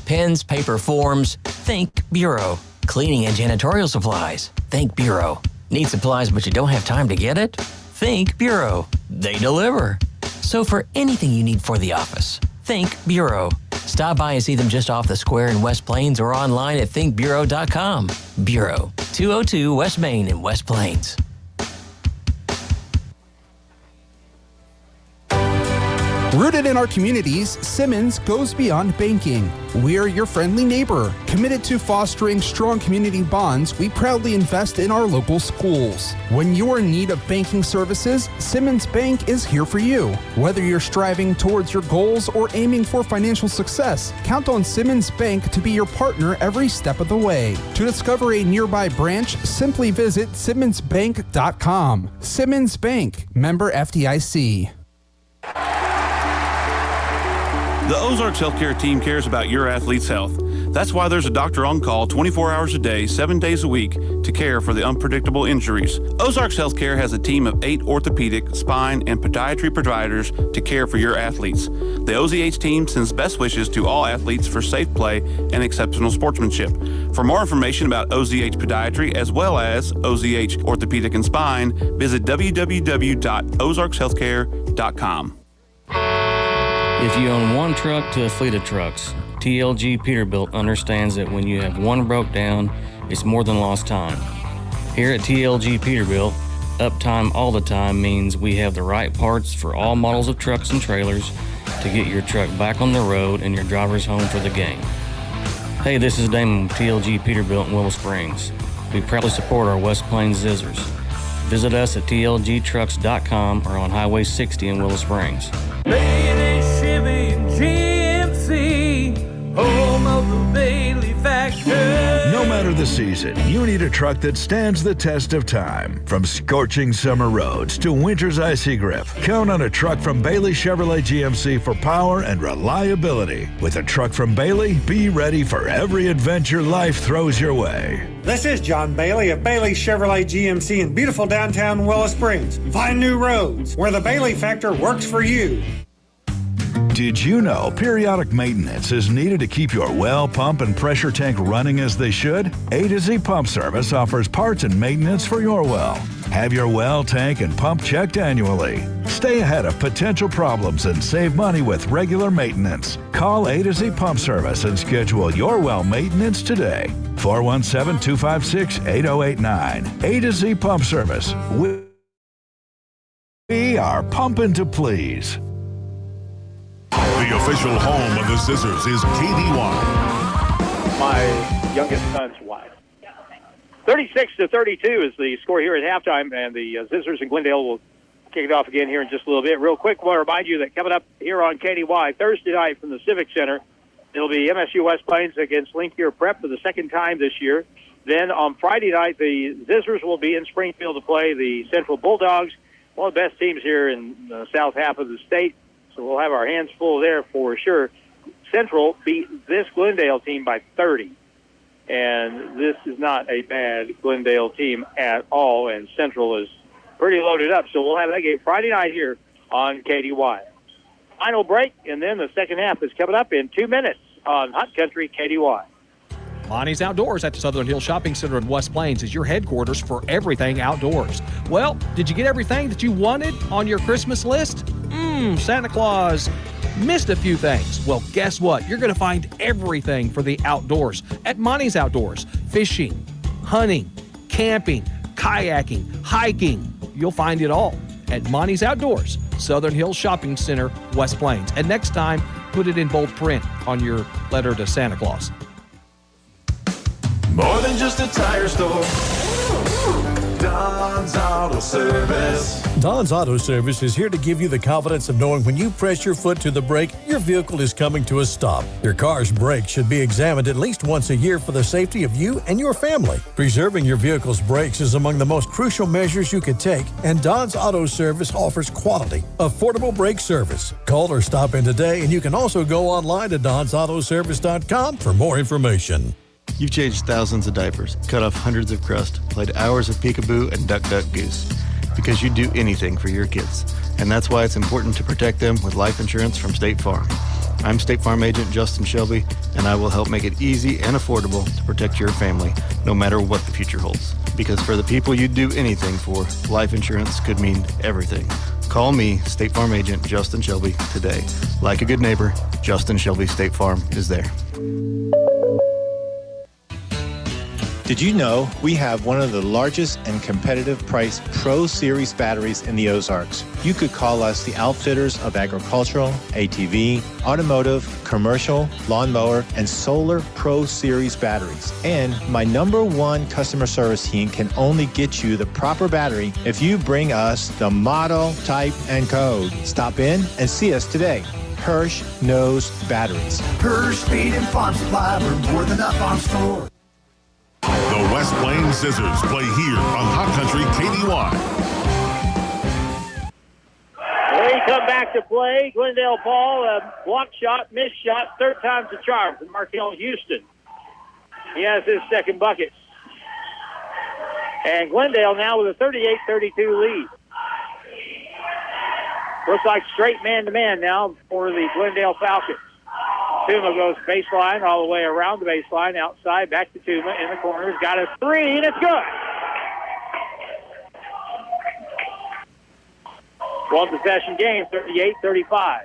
Pens, paper, forms? Think Bureau. Cleaning and janitorial supplies? Think Bureau. Need supplies but you don't have time to get it? Think Bureau. They deliver. So for anything you need for the office, think Bureau. Stop by and see them just off the square in West Plains or online at thinkbureau.com. Bureau, 202 West Main in West Plains. Rooted in our communities, Simmons goes beyond banking. We're your friendly neighbor. Committed to fostering strong community bonds, we proudly invest in our local schools. When you're in need of banking services, Simmons Bank is here for you. Whether you're striving towards your goals or aiming for financial success, count on Simmons Bank to be your partner every step of the way. To discover a nearby branch, simply visit simmonsbank.com. Simmons Bank, member FDIC. The Ozarks Healthcare team cares about your athlete's health. That's why there's a doctor on call 24 hours a day, 7 days a week to care for the unpredictable injuries. Ozarks Healthcare has a team of 8 orthopedic, spine, and podiatry providers to care for your athletes. The OZH team sends best wishes to all athletes for safe play and exceptional sportsmanship. For more information about OZH Podiatry as well as OZH Orthopedic and Spine, visit www.ozarkshealthcare.com. If you own one truck to a fleet of trucks, TLG Peterbilt understands that when you have one broke down, it's more than lost time. Here at TLG Peterbilt, uptime all the time means we have the right parts for all models of trucks and trailers to get your truck back on the road and your drivers home for the game. Hey, this is Damon with TLG Peterbilt in Willow Springs. We proudly support our West Plains Zizzers. Visit us at tlgtrucks.com or on Highway 60 in Willow Springs. Bailey, Chevy, and GMC, home of the Bailey factor. No matter the season, you need a truck that stands the test of time. From scorching summer roads to winter's icy grip, count on a truck from Bailey Chevrolet GMC for power and reliability. With a truck from Bailey, be ready for every adventure life throws your way. This is John Bailey of Bailey Chevrolet GMC in beautiful downtown Willow Springs. Find new roads where the Bailey factor works for you. Did you know periodic maintenance is needed to keep your well, pump, and pressure tank running as they should? A to Z Pump Service offers parts and maintenance for your well. Have your well, tank, and pump checked annually. Stay ahead of potential problems and save money with regular maintenance. Call A to Z Pump Service and schedule your well maintenance today. 417-256-8089. A to Z Pump Service. We are pumping to please. The official home of the Zizzers is KDY. My youngest son's wife. 36-32 is the score here at halftime, and the Zizzers and Glendale will kick it off again here in just a little bit. Real quick, I want to remind you that coming up here on KDY Thursday night from the Civic Center, it'll be MSU West Plains against Link-Year Prep for the second time this year. Then on Friday night, the Zizzers will be in Springfield to play the Central Bulldogs. one of the best teams here in the south half of the state, so we'll have our hands full there for sure. Central beat this Glendale team by 30, and this is not a bad Glendale team at all, and Central is pretty loaded up, so we'll have that game Friday night here on KDY. Final break, and then the second half is coming up in 2 minutes on Hot Country KDY. Monty's Outdoors at the Southern Hill Shopping Center in West Plains is your headquarters for everything outdoors. Well, did you get everything that you wanted on your Christmas list? Santa Claus missed a few things. Well, guess what? You're going to find everything for the outdoors at Monty's Outdoors. Fishing, hunting, camping, kayaking, hiking. You'll find it all at Monty's Outdoors, Southern Hill Shopping Center, West Plains. And next time, put it in bold print on your letter to Santa Claus. More than just a tire store. Don's Auto Service. Don's Auto Service is here to give you the confidence of knowing when you press your foot to the brake, your vehicle is coming to a stop. Your car's brakes should be examined at least once a year for the safety of you and your family. Preserving your vehicle's brakes is among the most crucial measures you could take, and Don's Auto Service offers quality, affordable brake service. Call or stop in today, and you can also go online to donsautoservice.com for more information. You've changed thousands of diapers, cut off hundreds of crusts, played hours of peekaboo and duck, duck, goose. Because you do anything for your kids. And that's why it's important to protect them with life insurance from State Farm. I'm State Farm Agent Justin Shelby, and I will help make it easy and affordable to protect your family, no matter what the future holds. Because for the people you'd do anything for, life insurance could mean everything. Call me, State Farm Agent Justin Shelby, today. Like a good neighbor, Justin Shelby State Farm is there. Did you know we have one of the largest and competitive priced Pro Series batteries in the Ozarks? You could call us the outfitters of agricultural, ATV, automotive, commercial, lawnmower, and solar Pro Series batteries. And my #1 customer service team can only get you the proper battery if you bring us the model, type, and code. Stop in and see us today. Hirsch knows batteries. Hirsch Speed and Farm Supply, we're more than a farm store. The West Plains Zizzers play here on Hot Country KDY. We come back to play. Glendale Paul, a block shot, missed shot, third time's the charm for Markel Houston. He has his second bucket. And Glendale now with a 38-32 lead. Looks like straight man-to-man now for the Glendale Falcons. Tuma goes baseline all the way around the baseline, outside, back to Tuma in the corner. He's got a three, and it's good. One possession game, 38-35.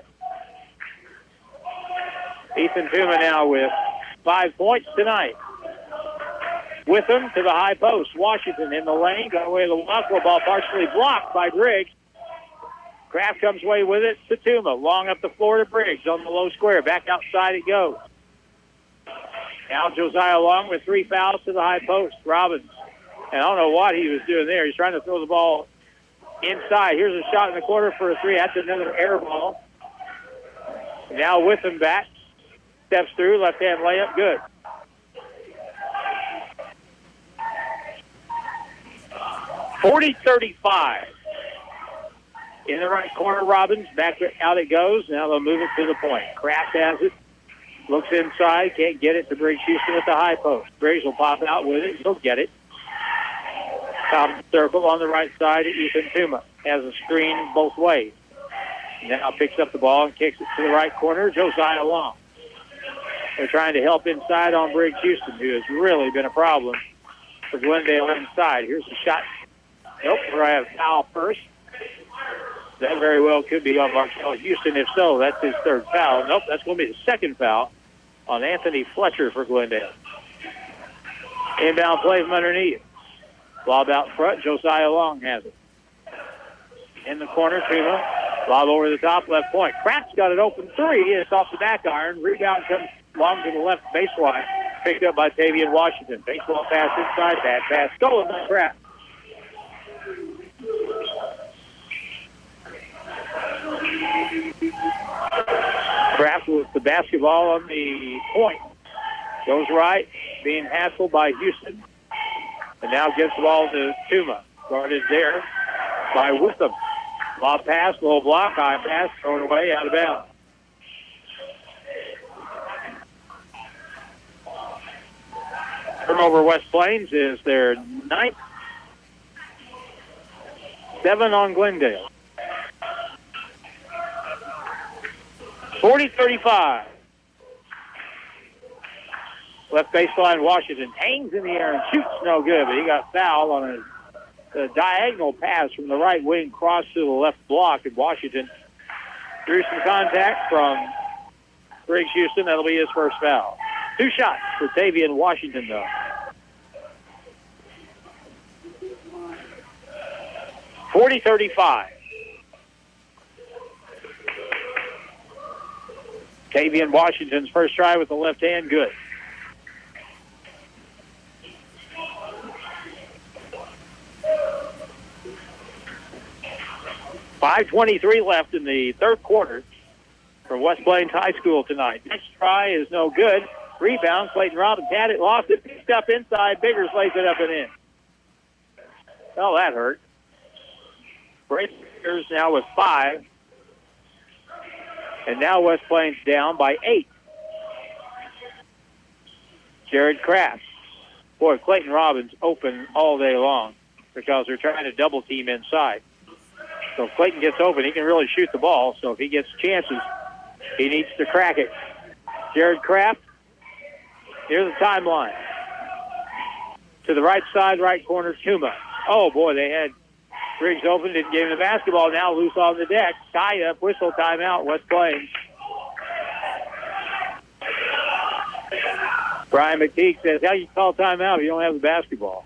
Ethan Tuma now with 5 points tonight. With him to the high post. Washington in the lane, got away with the walk. Ball partially blocked by Briggs. Kraft comes away with it to Tuma. Long up the floor to Briggs on the low square. Back outside it goes. Now Josiah Long with 3 fouls to the high post. Robbins. And I don't know what he was doing there. He's trying to throw the ball inside. Here's a shot in the corner for a three. That's another air ball. Now with him back. Steps through. Left-hand layup. Good. (40-35). In the right corner, Robbins. Back out it goes. Now they'll move it to the point. Kraft has it. Looks inside. Can't get it to Briggs Houston at the high post. Briggs will pop out with it. He'll get it. Top of the circle on the right side. Ethan Tuma has a screen both ways. Now picks up the ball and kicks it to the right corner. Josiah Long. They're trying to help inside on Briggs Houston, who has really been a problem for Glendale inside. Here's the shot. Nope, we're going to have foul first. That very well could be on Markel Houston. If so, that's his third foul. Nope, that's going to be the second foul on Anthony Fletcher for Glendale. Inbound play from underneath. Lob out front. Josiah Long has it. In the corner, Tuma. Lob over the top, left point. Kraft's got an open three. It's off the back iron. Rebound comes long to the left baseline. Picked up by Tavian Washington. Baseball pass inside. Bad pass. Stolen by Kraft. Kraft with the basketball on the point. Goes right, being hassled by Houston. And now gives the ball to Tuma. Guarded there by Witham. Lob pass, low block, high pass, thrown away, out of bounds. Turnover West Plains is their 9th. 7 on Glendale. 40-35. Left baseline, Washington hangs in the air and shoots no good, but he got fouled on a diagonal pass from the right wing, cross to the left block, and Washington drew some contact from Briggs Houston. That'll be his first foul. 2 shots for Tavian Washington, though. 40-35. Tavian Washington's first try with the left hand, good. .5:23 left in the third quarter for West Plains High School tonight. Next try is no good. Rebound, Clayton Robbins had it, lost it, picked up inside. Biggers lays it up and in. Well, that hurt. Biggers now with 5. And now West Plains down by 8. Jared Kraft. Boy, Clayton Robbins open all day long because they're trying to double team inside. So if Clayton gets open, he can really shoot the ball. So if he gets chances, he needs to crack it. Jared Kraft, here's the timeline. To the right side, right corner, Tuma. Oh, boy, they had Briggs open, didn't give him the basketball. Now loose on the deck. Tie up, whistle, timeout, West Plains. Brian McTeague says, how you call timeout if you don't have the basketball?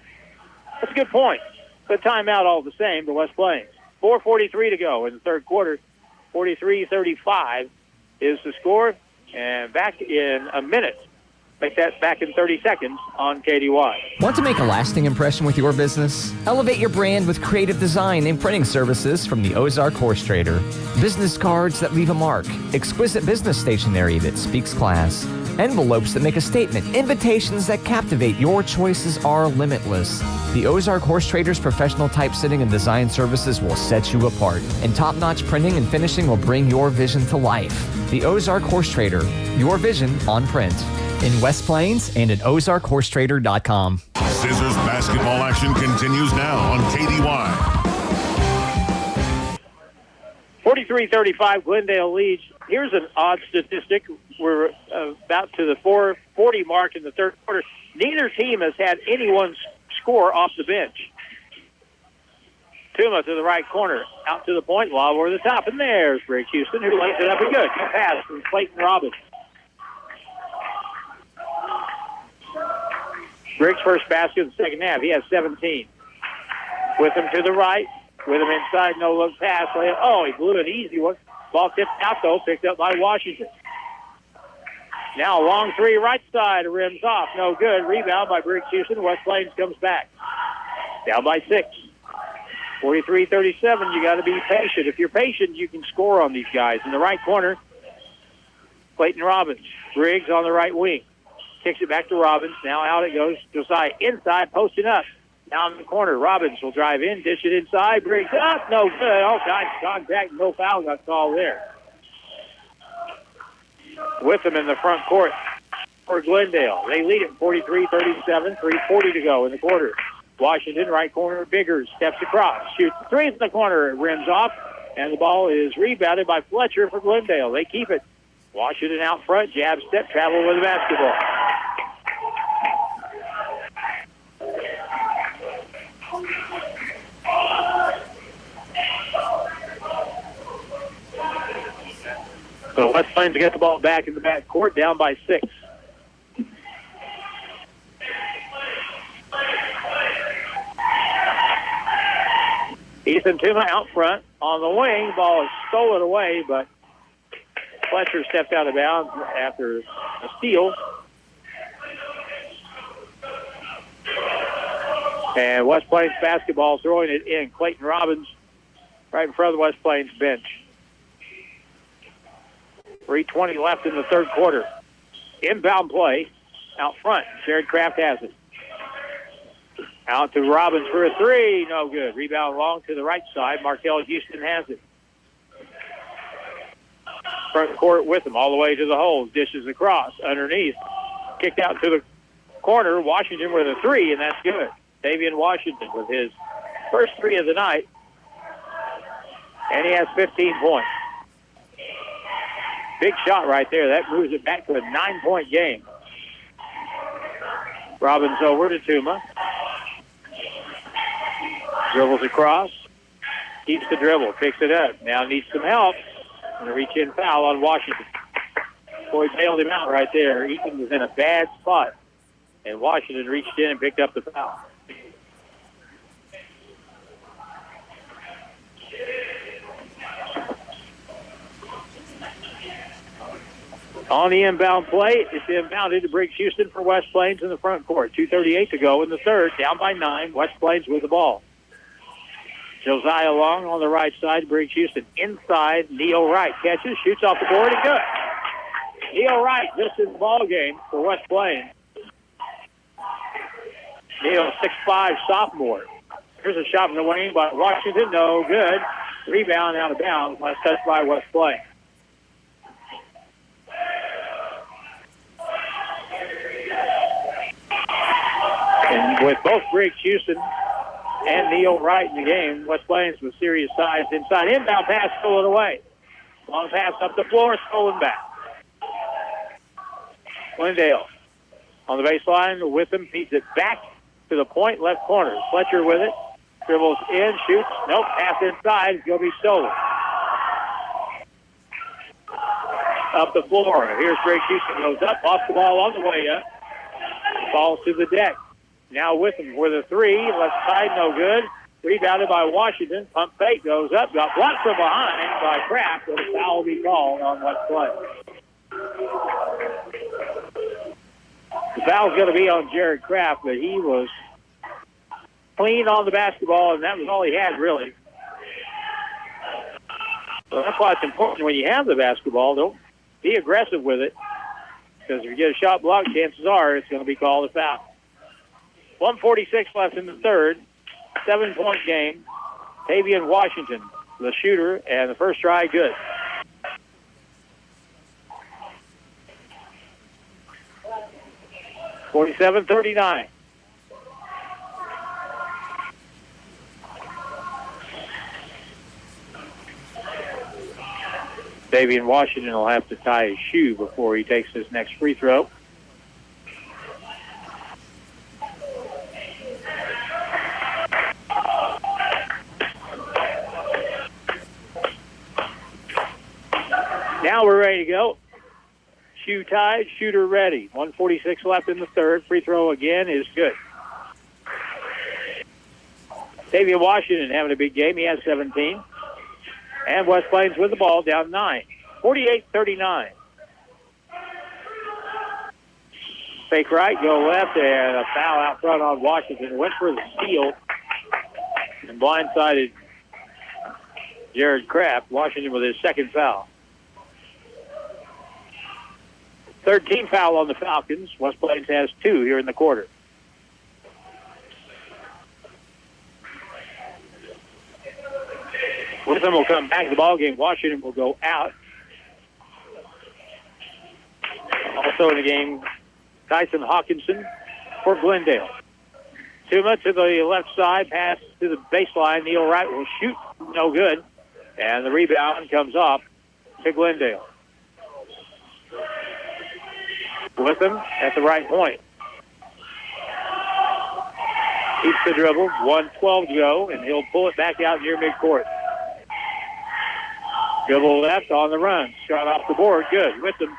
That's a good point. But timeout all the same to West Plains. 4:43 to go in the third quarter. 43-35 is the score. And back in a minute. Make that back in 30 seconds on KDY. Want to make a lasting impression with your business? Elevate your brand with creative design and printing services from the Ozark Horse Trader. Business cards that leave a mark, exquisite business stationery that speaks class, envelopes that make a statement, invitations that captivate. Your choices are limitless. The Ozark Horse Trader's professional typesetting and design services will set you apart, and top-notch printing and finishing will bring your vision to life. The Ozark Horse Trader, your vision on print. In West Plains and at OzarkHorseTrader.com. Zizzers basketball action continues now on KDY. 43-35, Glendale leads. Here's an odd statistic. We're about to the 4:40 mark in the third quarter. Neither team has had anyone score off the bench. Tuma to the right corner, out to the point, lob over the top, and there's Briggs Houston, who lays it up and good. Good pass from Clayton Robbins. Briggs' first basket in the second half. He has 17. With him to the right. With him inside, no-look pass. Oh, he blew an easy one. Ball tipped out, though, picked up by Washington. Now a long three right side, rims off. No good. Rebound by Briggs Houston. West Plains comes back. Down by 6. 43-37, you got to be patient. If you're patient, you can score on these guys. In the right corner, Clayton Robbins. Briggs on the right wing. Kicks it back to Robbins. Now out it goes. Josiah inside, posting up. Down in the corner, Robbins will drive in, dish it inside. Briggs up, no good. All kinds of contact, no foul got called there. With them in the front court for Glendale. They lead it 43-37, 3:40 to go in the quarter. Washington, right corner, Biggers, steps across, shoots three in the corner, it rims off, and the ball is rebounded by Fletcher for Glendale. They keep it. Washington out front, jab step, travel with the basketball. So West Plains to get the ball back in the back court, down by 6. Ethan Tuma out front on the wing. Ball is stolen away, but Fletcher stepped out of bounds after a steal. And West Plains basketball throwing it in. Clayton Robbins right in front of the West Plains bench. 3:20 left in the third quarter. Inbound play out front. Jared Kraft has it. Out to Robbins for a three. No good. Rebound long to the right side. Markel Houston has it. Front court with him all the way to the hole. Dishes across. Underneath. Kicked out to the corner. Washington with a three, and that's good. Davian Washington with his first three of the night. And he has 15 points. Big shot right there. That moves it back to a 9-point game. Robbins over to Tuma. Dribbles across. Keeps the dribble. Picks it up. Now needs some help. And a reach-in foul on Washington. Boy, bailed him out right there. Eaton was in a bad spot. And Washington reached in and picked up the foul. On the inbound play, it's inbounded to Briggs Houston for West Plains in the front court. 2:38 to go in the third. Down by 9. West Plains with the ball. Josiah Long on the right side. Briggs Houston inside. Neil Wright catches, shoots off the board, and good. Neil Wright just in the ball game for West Plains. Neil, 6'5", sophomore. Here's a shot from the wing by Washington. No good. Rebound out of bounds. Last touch by West Plains. And with both Briggs Houston and Neil Wright in the game, West Plains with serious size inside. Inbound pass stolen away. Long pass up the floor, stolen back. Glendale on the baseline with him, feeds it back to the point, left corner. Fletcher with it. Dribbles in, shoots. Nope, pass inside. It's going to be stolen. Up the floor. Here's Briggs Houston. Goes up, off the ball on the way up. Falls to the deck. Now with him with a three. Left side, no good. Rebounded by Washington. Pump fake goes up. Got blocked from behind by Kraft. And a foul will be called on West Plains. The foul's going to be on Jared Kraft, but he was clean on the basketball, and that was all he had, really. So that's why it's important when you have the basketball, don't be aggressive with it, because if you get a shot blocked, chances are it's going to be called a foul. 1:46 left in the third. 7-point game. Tavian Washington, the shooter, and the first try, good. (47-39). Davian Washington will have to tie his shoe before he takes his next free throw. Now we're ready to go. Shoe tied, shooter ready. 1:46 left in the third. Free throw again is good. Davian Washington having a big game. He has 17. And West Plains with the ball, down 9. 48-39. Fake right, go left, and a foul out front on Washington. Went for the steal and blindsided Jared Kraft. Washington with his second foul. Third team foul on the Falcons. West Plains has 2 here in the quarter. Witham will come back to the ball game. Washington will go out. Also in the game, Tyson Hawkinson for Glendale. Tuma to the left side, pass to the baseline. Neil Wright will shoot, no good. And the rebound comes off to Glendale. Witham at the right point. Keeps the dribble, 1:12 to go, and he'll pull it back out near midcourt. Dribble left on the run. Shot off the board. Good. Witham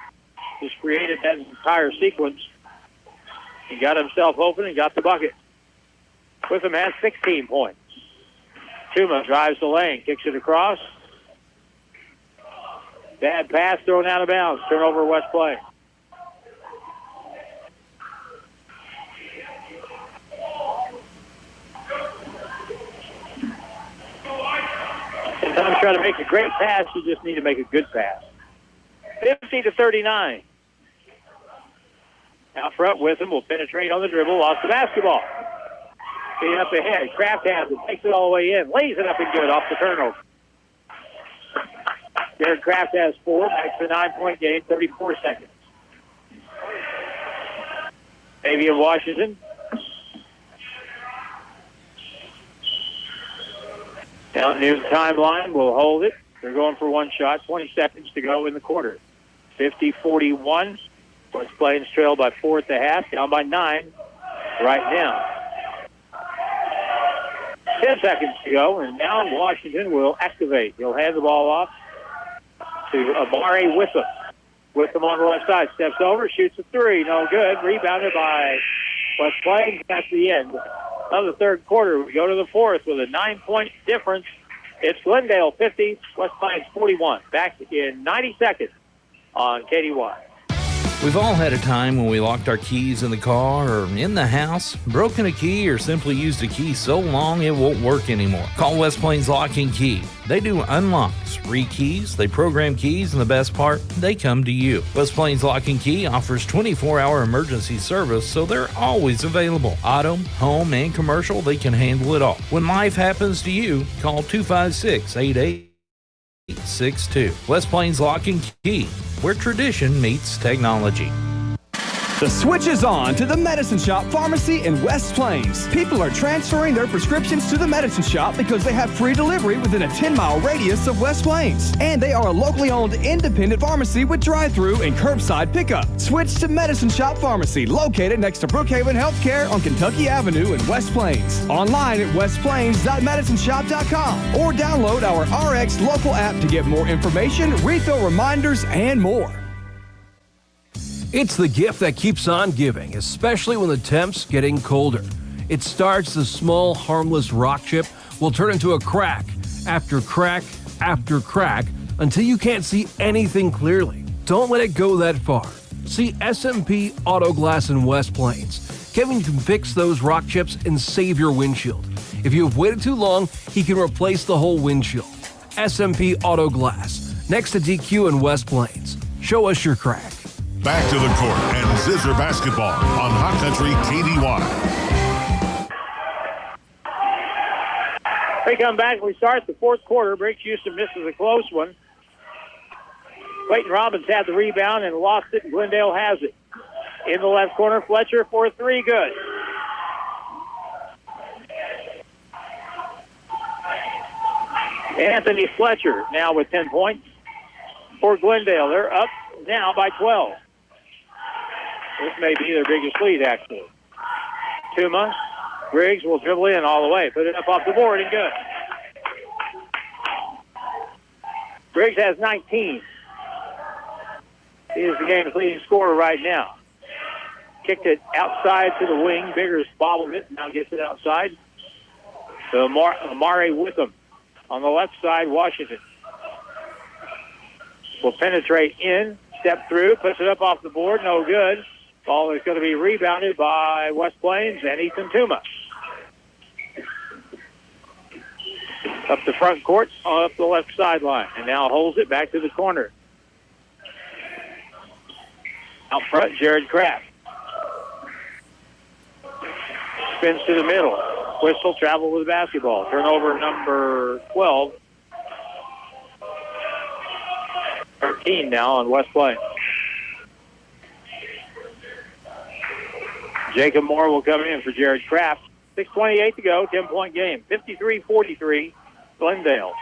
just created that entire sequence. He got himself open and got the bucket. Witham has 16 points. Tuma drives the lane. Kicks it across. Bad pass thrown out of bounds. Turnover West Plains. Sometimes trying to make a great pass, you just need to make a good pass. 50-39. Out front with him, will penetrate on the dribble, lost the basketball. See up ahead. Kraft has it. Takes it all the way in. Lays it up and good off the turnover. Jared Kraft has 4. Makes a 9-point game. 34 seconds. Fabian Washington. Down near the timeline. Will hold it. They're going for one shot. 20 seconds to go in the quarter. 50-41. West Plains trailed by 4 at the half. Down by 9 right now. 10 seconds to go, and now Washington will activate. He'll hand the ball off to Amari Witham. Witham on the left side. Steps over, shoots a 3. No good. Rebounded by West Plains. That's the end of the third quarter. We go to the fourth with a 9-point difference. It's Glendale 50, West Plains 41. Back in 90 seconds on KDY. We've all had a time when we locked our keys in the car or in the house, broken a key, or simply used a key so long it won't work anymore. Call West Plains Lock and Key. They do unlocks, re-keys, they program keys, and the best part, they come to you. West Plains Lock and Key offers 24-hour emergency service, so they're always available. Auto, home, and commercial, they can handle it all. When life happens to you, call 256-8862. West Plains Lock and Key, where tradition meets technology. The switch is on to the Medicine Shop Pharmacy in West Plains. People are transferring their prescriptions to the Medicine Shop because they have free delivery within a 10-mile radius of West Plains. And they are a locally owned independent pharmacy with drive-through and curbside pickup. Switch to Medicine Shop Pharmacy, located next to Brookhaven Healthcare on Kentucky Avenue in West Plains. Online at westplains.medicineshop.com or download our RX local app to get more information, refill reminders, and more. It's the gift that keeps on giving, especially when the temps getting colder. It starts the small, harmless rock chip will turn into a crack after crack after crack until you can't see anything clearly. Don't let it go that far. See SMP Auto Glass in West Plains. Kevin can fix those rock chips and save your windshield. If you have waited too long, he can replace the whole windshield. SMP Auto Glass, next to DQ in West Plains. Show us your crack. Back to the court and Zizzer basketball on Hot Country KDY. We come back. We start the fourth quarter. Briggs Houston misses a close one. Clayton Robbins had the rebound and lost it. Glendale has it. In the left corner, Fletcher for 3. Good. Anthony Fletcher now with 10 points for Glendale. They're up now by 12. This may be their biggest lead, actually. Tuma, Briggs will dribble in all the way. Put it up off the board and good. Briggs has 19. He is the game's leading scorer right now. Kicked it outside to the wing. Biggers bobbled it. Now gets it outside. So Amari Witham on the left side, Washington will penetrate in, step through, puts it up off the board. No good. Ball is going to be rebounded by West Plains and Ethan Tuma. Up the front court, up the left sideline, and now holds it back to the corner. Out front, Jared Kraft. Spins to the middle. Whistle, travel with the basketball. Turnover number 12. 13 now on West Plains. Jacob Moore will come in for Jared Kraft. 6:28 to go, 10-point game. 53-43, Glendale.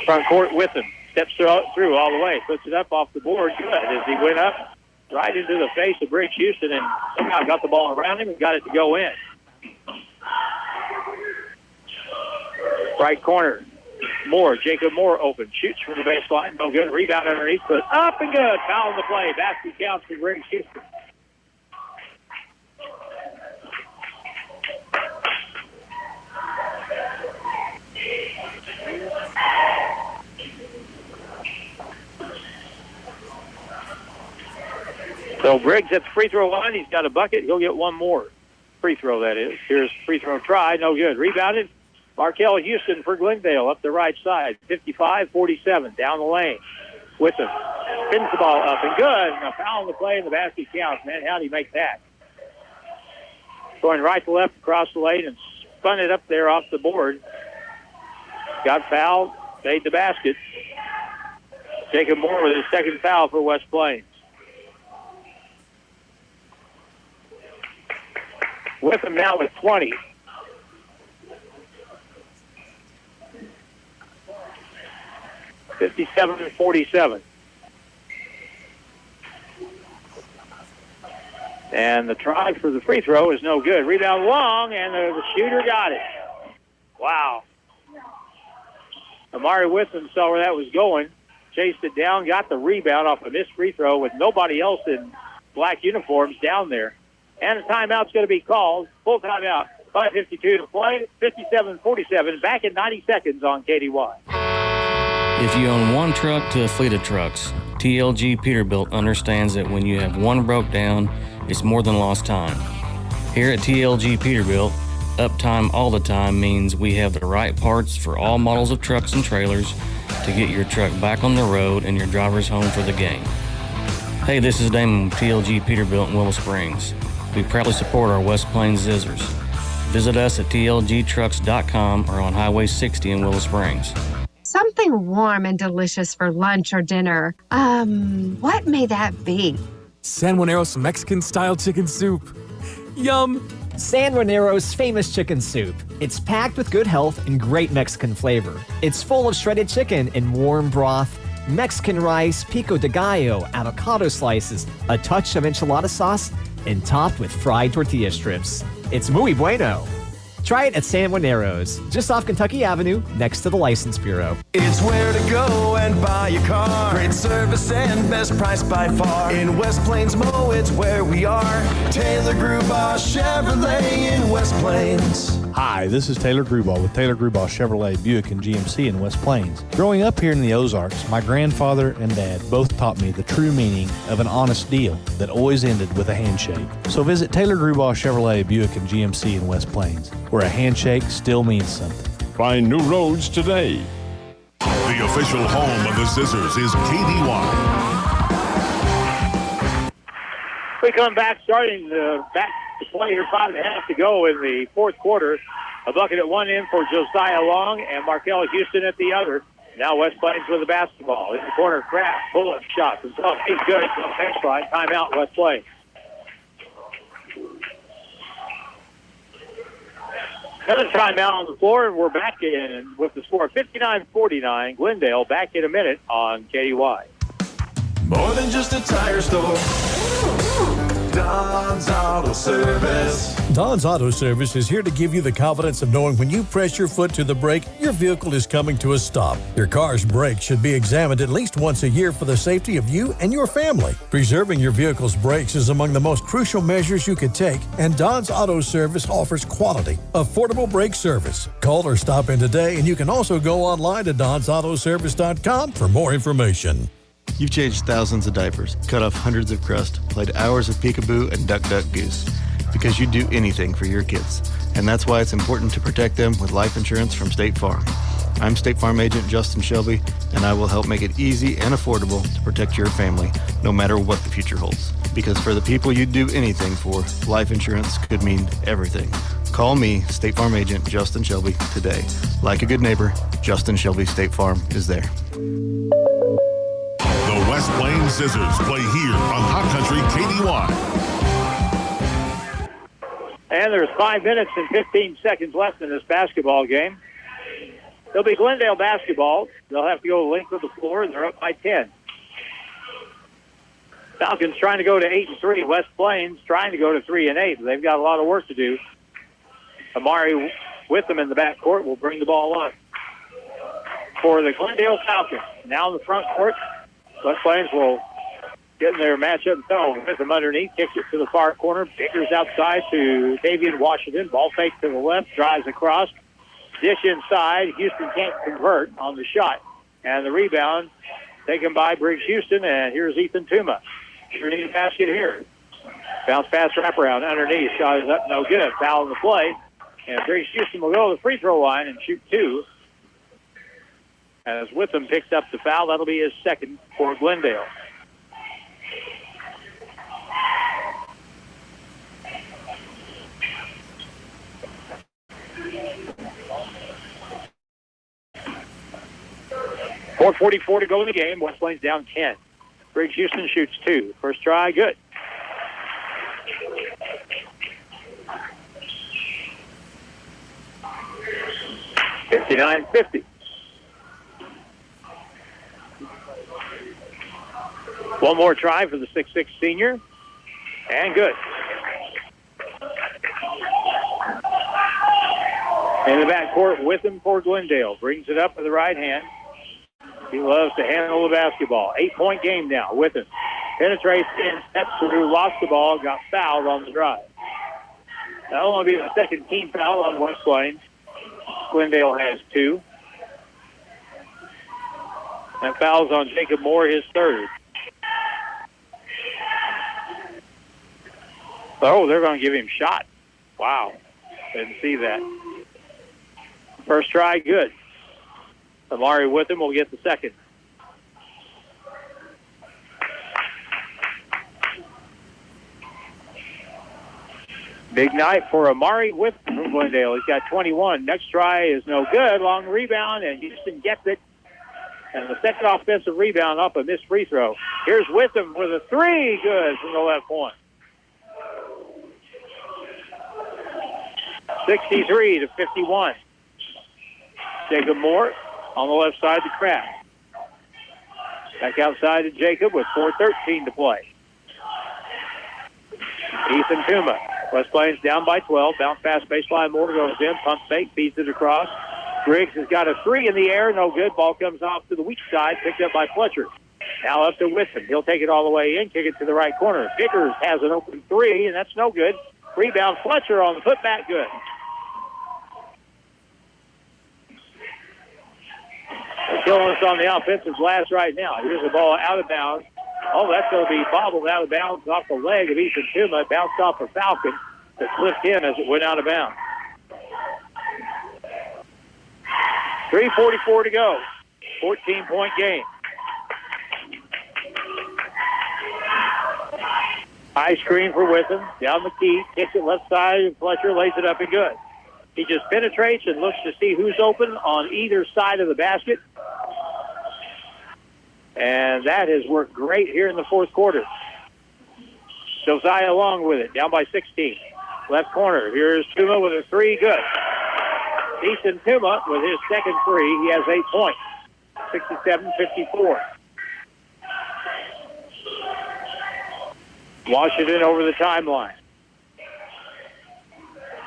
Front court with him. Steps through all the way. Puts it up off the board. Good as he went up right into the face of Briggs Houston and somehow got the ball around him and got it to go in. Right corner. Moore, Jacob Moore open. Shoots from the baseline. No good. Rebound underneath. But up and good. Foul in the play. Basket counts for Briggs Houston. So Briggs at the free throw line. He's got a bucket. He'll get one more free throw, that is. Here's free throw try. No good. Rebounded. Markel Houston for Glendale up the right side. 55-47 down the lane. Witham spins the ball up and good. And a foul on the play and the basket counts. Man, how do you make that? Going right to left across the lane and spun it up there off the board. Got fouled, made the basket. Jacob Moore with his second foul for West Plains. Witham now with 20. (57-47). And the try for the free throw is no good. Rebound long, and the shooter got it. Wow. Amari Witham saw where that was going, chased it down, got the rebound off a missed free throw with nobody else in black uniforms down there. And a timeout's going to be called. Full timeout. 5:52 to play. 57-47. Back in 90 seconds on KDY. If you own one truck to a fleet of trucks, TLG Peterbilt understands that when you have one broke down, it's more than lost time. Here at TLG Peterbilt, uptime all the time means we have the right parts for all models of trucks and trailers to get your truck back on the road and your drivers home for the game. Hey, this is Damon with TLG Peterbilt in Willow Springs. We proudly support our West Plains Zizzers. Visit us at tlgtrucks.com or on Highway 60 in Willow Springs. Something warm and delicious for lunch or dinner. What may that be? San Juanero's Mexican-style chicken soup. Yum! San Juanero's famous chicken soup. It's packed with good health and great Mexican flavor. It's full of shredded chicken and warm broth, Mexican rice, pico de gallo, avocado slices, a touch of enchilada sauce, and topped with fried tortilla strips. It's muy bueno. Try it at San Juanero's, just off Kentucky Avenue, next to the License Bureau. It's where to go and buy a car. Great service and best price by far. In West Plains Mo, it's where we are. Taylor Grubaugh Chevrolet in West Plains. Hi, this is Taylor Grubaugh with Taylor Grubaugh Chevrolet Buick and GMC in West Plains. Growing up here in the Ozarks, my grandfather and dad both taught me the true meaning of an honest deal that always ended with a handshake. So visit Taylor Grubaugh Chevrolet Buick and GMC in West Plains, where a handshake still means something. Find new roads today. The official home of the Zizzers is KDY. We come back, starting back to play here, 5.5 to go in the fourth quarter. A bucket at one end for Josiah Long and Markel Houston at the other. Now West Plains with the basketball. In the corner, Kraft, pull-up shot. He's good. Next line, timeout, West Plains. Another timeout on the floor, and we're back in with the score 59-49. Glendale back in a minute on KDY. More than just a tire store. Don's Auto Service. Don's Auto Service is here to give you the confidence of knowing when you press your foot to the brake, your vehicle is coming to a stop. Your car's brakes should be examined at least once a year for the safety of you and your family. Preserving your vehicle's brakes is among the most crucial measures you could take, and Don's Auto Service offers quality, affordable brake service. Call or stop in today, and you can also go online to donsautoservice.com for more information. You've changed thousands of diapers, cut off hundreds of crust, played hours of peekaboo and duck goose, because you do anything for your kids. And that's why it's important to protect them with life insurance from State Farm. I'm State Farm Agent Justin Shelby, and I will help make it easy and affordable to protect your family, no matter what the future holds. Because for the people you'd do anything for, life insurance could mean everything. Call me, State Farm Agent Justin Shelby, today. Like a good neighbor, Justin Shelby State Farm is there. The West Plains Zizzers play here on Hot Country KDY. And there's 5 minutes and 15 seconds left in this basketball game. It'll be Glendale basketball. They'll have to go the length of the floor, and they're up by 10. Falcons trying to go to 8-3. West Plains trying to go to 3-8. They've got a lot of work to do. Amari with them in the backcourt will bring the ball up for the Glendale Falcons. Now in the front court, West Plains will get in their matchup zone with them underneath. Kicks it to the far corner. Biggers outside to Davian Washington. Ball fake to the left. Drives across. Dish inside. Houston can't convert on the shot. And the rebound taken by Briggs Houston. And here's Ethan Tuma. Underneath the basket here. Bounce pass wraparound underneath. Shot is up. No good. Foul in the play. And Briggs Houston will go to the free throw line and shoot two. as Witham picks up the foul. That'll be his second for Glendale. .44 to go in the game. West Plains down 10. Briggs Houston shoots 2. First try, good. .59-50. One more try for the 6'6 senior. And good. In the backcourt with him for Glendale. Brings it up with the right hand. He loves to handle the basketball. 8-point game now with him. Penetrates in, steps through, lost the ball, got fouled on the drive. That'll only be the second team foul on West Plains. Glendale has 2. And fouls on Jacob Moore, his third. Oh, they're going to give him shot. Wow. Didn't see that. First try, good. Amari Witham will get the second. Big night for Amari Witham from Glendale. He's got 21. Next try is no good. Long rebound, and Houston gets it. And the second offensive rebound off a missed free throw. Here's Witham with a 3. Good from the left point. 63-51. Jacob Moore on the left side to Kraft. Back outside to Jacob with 4:13 to play. Ethan Tuma. West Plains down by 12. Bounce pass baseline. Moore goes in. Pump fake. Feeds it across. Briggs has got a 3 in the air. No good. Ball comes off to the weak side. Picked up by Fletcher. Now up to Witham. He'll take it all the way in. Kick it to the right corner. Vickers has an open 3, and that's no good. Rebound Fletcher on the putback. Good. They're killing us on the offensive glass right now. Here's the ball out of bounds. Oh, that's going to be bobbled out of bounds off the leg of Ethan Tuma. It bounced off a Falcon that slipped in as it went out of bounds. 3:44 to go. 14-point game. High screen for Witham. Down the key. Kicks it left side, and Fletcher lays it up and good. He just penetrates and looks to see who's open on either side of the basket. And that has worked great here in the fourth quarter. Josiah Long with it, down by 16. Left corner, here's Tuma with a 3, good. Ethan Tuma with his second 3, he has 8 points. 67-54. Washington over the timeline.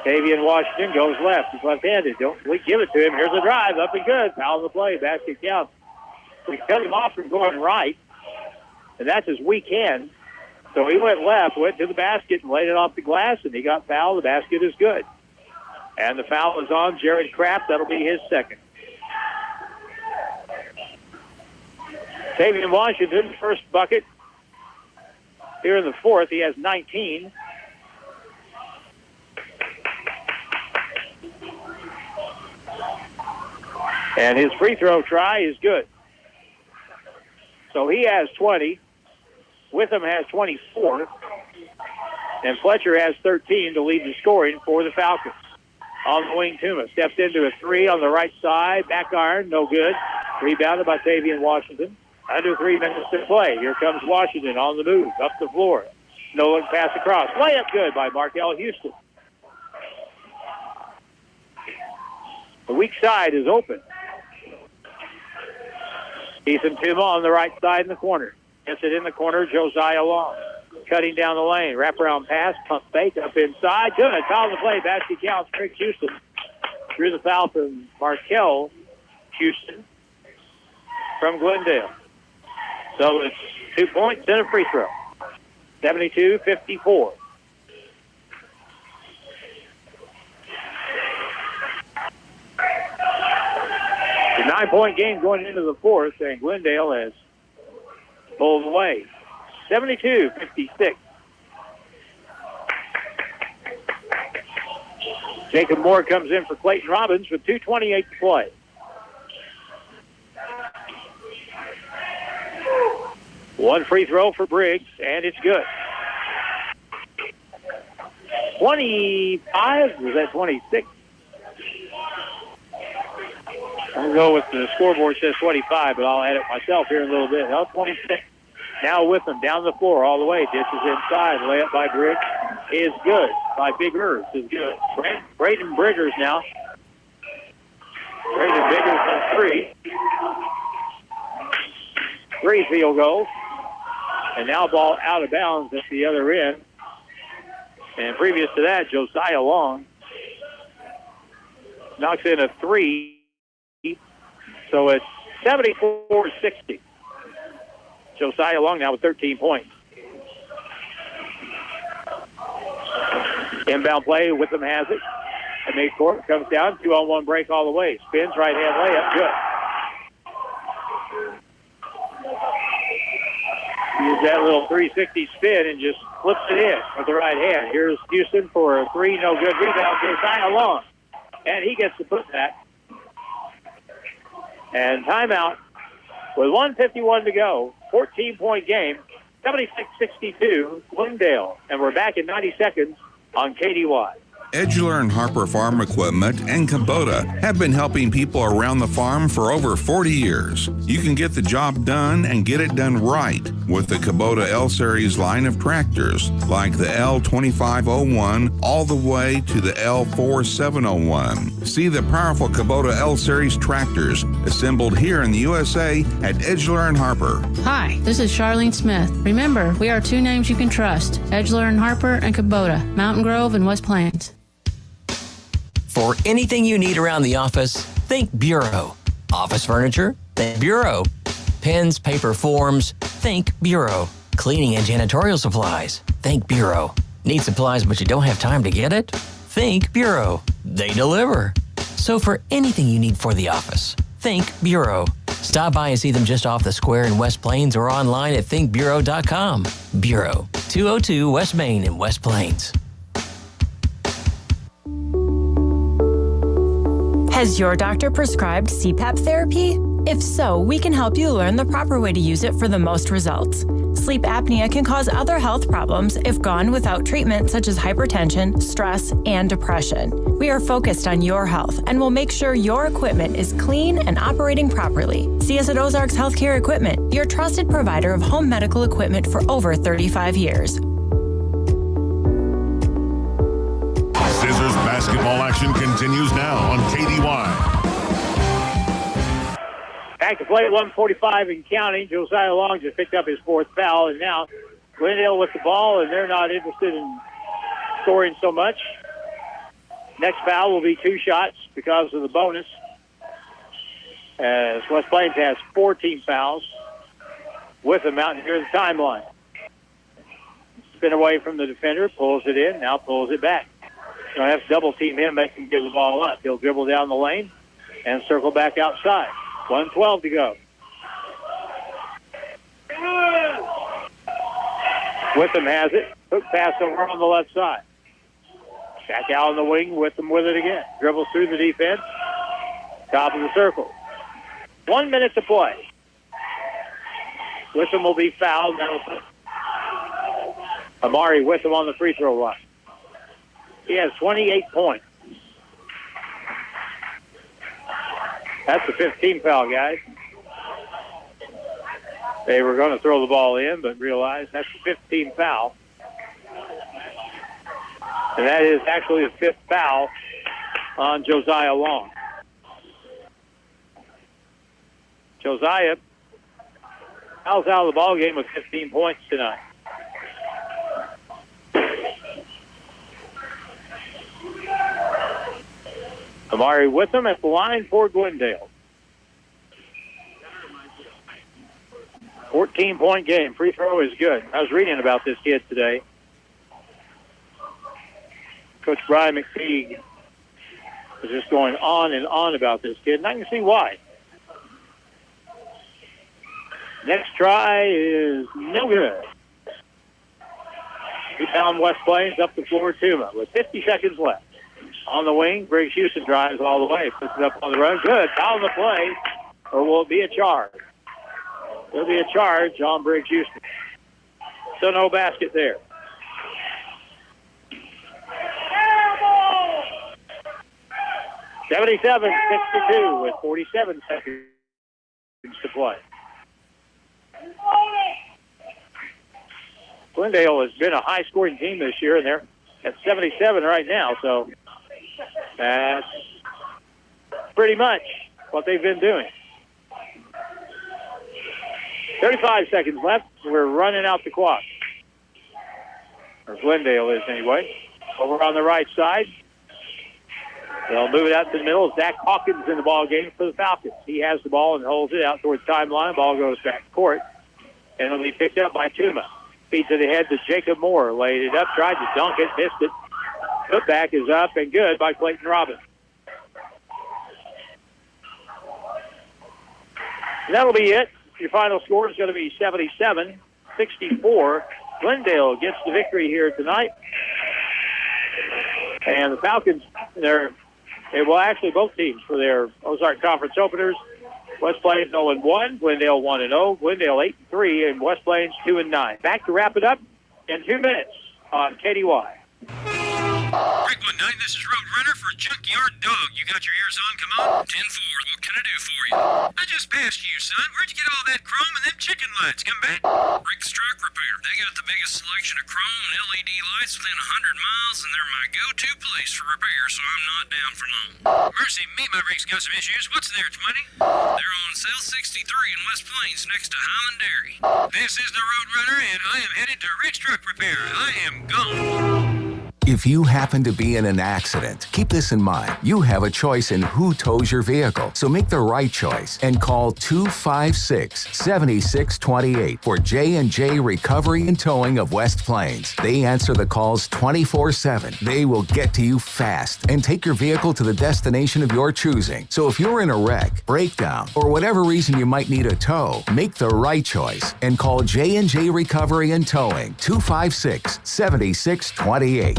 Tavian Washington goes left. He's left-handed. Don't we give it to him. Here's a drive. Up and good. Foul the play. Basket counts. We cut him off from going right, and that's his weak hand. So he went left, went to the basket, and laid it off the glass, and he got fouled. The basket is good. And the foul is on Jared Kraft. That'll be his second. Tavian Washington, first bucket. Here in the fourth, he has 19. And his free throw try is good. So he has 20. Witham has 24. And Fletcher has 13 to lead the scoring for the Falcons. On the wing, Tuma steps into a 3 on the right side. Back iron, no good. Rebounded by Tavian Washington. Under 3 minutes to play. Here comes Washington on the move. Up the floor. No look pass across. Layup good by Markel Houston. The weak side is open. Ethan Tuma on the right side in the corner. Gets it in the corner, Josiah Long. Cutting down the lane. Wraparound pass, pump fake, up inside. Good. Foul the play. Basket counts. Rick Houston. Drew the foul from Markel Houston from Glendale. So it's 2 points and a free throw. 72-54. The 9-point game going into the fourth, and Glendale has pulled away. 72-56. Jacob Moore comes in for Clayton Robbins with 2:28 to play. One free throw for Briggs, and it's good. 25, was that 26? I'll go with the scoreboard says 25, but I'll add it myself here in a little bit. No, 26. Now with them down the floor all the way. Dishes inside. Layup by Briggs is good. By Biggers is good. Braden Biggers now. Braden Biggers on three. 3 field goals. And now ball out of bounds at the other end. And previous to that, Josiah Long knocks in a 3. So it's 74-60. Josiah Long now with 13 points. Inbound play, Witham has it. And midcourt comes down, 2-on-1 break all the way. Spins, right-hand layup, good. Use that little 360 spin and just flips it in with the right hand. Here's Houston for a 3, no good. Rebound, Josiah Long. And he gets to put that. And timeout with 1:51 to go. 14-point game, 76-62, Glendale. And we're back in 90 seconds on KDY. Edgeler and Harper Farm Equipment and Kubota have been helping people around the farm for over 40 years. You can get the job done and get it done right with the Kubota L-Series line of tractors, like the L2501 all the way to the L4701. See the powerful Kubota L-Series tractors assembled here in the USA at Edgeler and Harper. Hi, this is Charlene Smith. Remember, we are 2 names you can trust, Edgeler and Harper and Kubota, Mountain Grove and West Plains. For anything you need around the office, think Bureau. Office furniture? Think Bureau. Pens, paper, forms? Think Bureau. Cleaning and janitorial supplies? Think Bureau. Need supplies but you don't have time to get it? Think Bureau. They deliver. So for anything you need for the office, think Bureau. Stop by and see them just off the square in West Plains or online at thinkbureau.com. Bureau, 202 West Main in West Plains. Has your doctor prescribed CPAP therapy? If so, we can help you learn the proper way to use it for the most results. Sleep apnea can cause other health problems if gone without treatment, such as hypertension, stress, and depression. We are focused on your health and will make sure your equipment is clean and operating properly. See us at Ozarks Healthcare Equipment, your trusted provider of home medical equipment for over 35 years. Zizzers basketball action continues now on KDY. Back to play at 1:45 and counting. Josiah Long just picked up his 4th foul, and now Glendale with the ball, and they're not interested in scoring so much. Next foul will be 2 shots because of the bonus, as West Plains has 14 fouls with them out here in the timeline. Spin away from the defender, pulls it in, now pulls it back. You don't have to double team him, make him give the ball up. He'll dribble down the lane and circle back outside. 1:12 to go. Witham has it. Hook pass over on the left side. Back out on the wing, Witham with it again. Dribbles through the defense. Top of the circle. 1 minute to play. Witham will be fouled. That'll put Amari Witham on the free throw line. He has 28 points. That's the 15th foul, guys. They were going to throw the ball in, but realized that's the 15th foul. And that is actually the 5th foul on Josiah Long. Josiah fouls out of the ball game with 15 points tonight. Amari Witham at the line for Glendale. 14-point game. Free throw is good. I was reading about this kid today. Coach Brian McPeak was just going on and on about this kid, and I can see why. Next try is no good. We found West Plains up the floor, Tuma, with 50 seconds left. On the wing, Briggs Houston drives all the way, puts it up on the run. Good. Foul on the play, or will it be a charge? There'll be a charge on Briggs Houston. So no basket there. (77-62) with 47 seconds to play. Glendale has been a high-scoring team this year, and they're at 77 right now, so that's pretty much what they've been doing. 35 seconds left. We're running out the clock. Or Glendale is anyway. Over on the right side. They'll move it out to the middle. Zach Hawkins in the ball game for the Falcons. He has the ball and holds it out towards the timeline. Ball goes back to court. And it'll be picked up by Tuma. Feeds it ahead to Jacob Moore. Laid it up, tried to dunk it, missed it. Putback is up and good by Clayton Robbins. And that'll be it. Your final score is going to be 77-64. Glendale gets the victory here tonight. And the Falcons, both teams for their Ozark Conference openers. West Plains 0-1, Glendale 1-0, Glendale 8-3, and West Plains 2-9. Back to wrap it up in 2 minutes on KDY. Rick, one night, this is Roadrunner for Junkyard Dog. You got your ears on? Come on. 10-4, what can I do for you? I just passed you, son. Where'd you get all that chrome and them chicken lights? Come back. Rick's Truck Repair. They got the biggest selection of chrome and LED lights within 100 miles, and they're my go-to place for repair, so I'm not down for long. Mercy me, my Rick's got some issues. What's there, 20? They're on Cell 63 in West Plains next to Highland Dairy. This is the Roadrunner, and I am headed to Rick's Truck Repair. I am gone. If you happen to be in an accident, keep this in mind. You have a choice in who tows your vehicle, so make the right choice and call 256-7628 for J&J Recovery and Towing of West Plains. They answer the calls 24/7. They will get to you fast and take your vehicle to the destination of your choosing. So if you're in a wreck, breakdown, or whatever reason you might need a tow, make the right choice and call J&J Recovery and Towing 256-7628.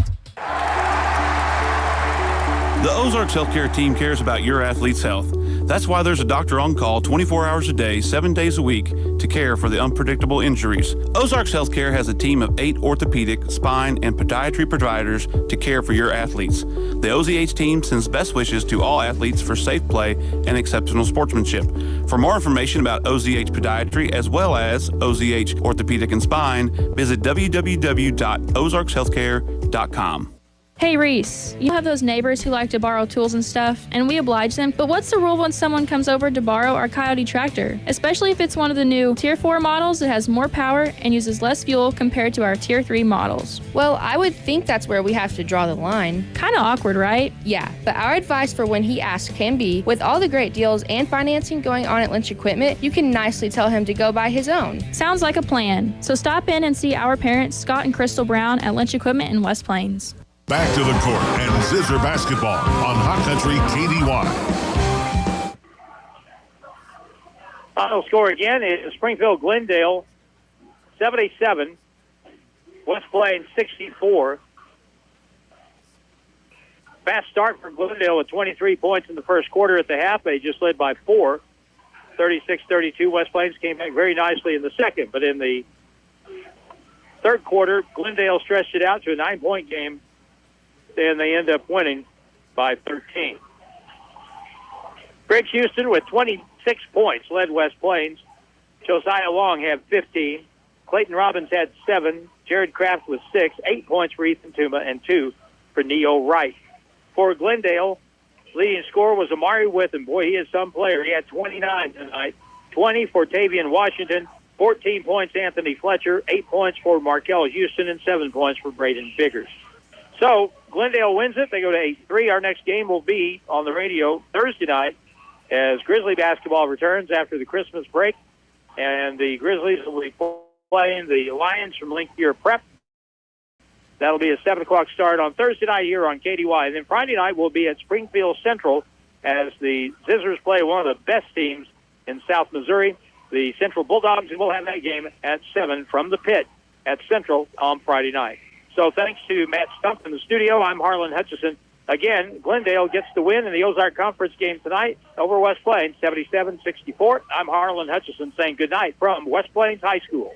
The Ozarks Healthcare team cares about your athlete's health. That's why there's a doctor on call 24 hours a day, 7 days a week to care for the unpredictable injuries. Ozarks Healthcare has a team of 8 orthopedic, spine, and podiatry providers to care for your athletes. The OZH team sends best wishes to all athletes for safe play and exceptional sportsmanship. For more information about OZH Podiatry as well as OZH Orthopedic and Spine, visit www.ozarkshealthcare.com. Hey Reese, you have those neighbors who like to borrow tools and stuff, and we oblige them, but what's the rule when someone comes over to borrow our Coyote tractor? Especially if it's one of the new Tier 4 models that has more power and uses less fuel compared to our Tier 3 models. Well, I would think that's where we have to draw the line. Kinda awkward, right? Yeah, but our advice for when he asks can be, with all the great deals and financing going on at Lynch Equipment, you can nicely tell him to go buy his own. Sounds like a plan. So stop in and see our parents, Scott and Crystal Brown, at Lynch Equipment in West Plains. Back to the court and Zizzer basketball on Hot Country KDY. Final score again is Springfield Glendale 77, West Plains 64. Fast start for Glendale with 23 points in the first quarter. At the half, they just led by 4. 36-32. West Plains came back very nicely in the second, but in the third quarter, Glendale stretched it out to a 9-point game. And they end up winning by 13. Briggs Houston with 26 points led West Plains. Josiah Long had 15. Clayton Robbins had 7. Jared Kraft with 6. 8 points for Ethan Tuma and 2 for Neo Wright. For Glendale, leading scorer was Amari Witham. Boy, he is some player. He had 29 tonight. 20 for Tavian Washington. 14 points Anthony Fletcher. 8 points for Markel Houston and 7 points for Braden Biggers. So Glendale wins it. They go to 8-3. Our next game will be on the radio Thursday night as Grizzly basketball returns after the Christmas break. And the Grizzlies will be playing the Lions from Link Year Prep. That'll be a 7 o'clock start on Thursday night here on KDY. And then Friday night we'll be at Springfield Central as the Zizzers play one of the best teams in South Missouri, the Central Bulldogs, and we'll have that game at 7 from the pit at Central on Friday night. So thanks to Matt Stump in the studio. I'm Harlan Hutchison. Again, Glendale gets the win in the Ozark Conference game tonight over West Plains, 77-64. I'm Harlan Hutchison saying good night from West Plains High School.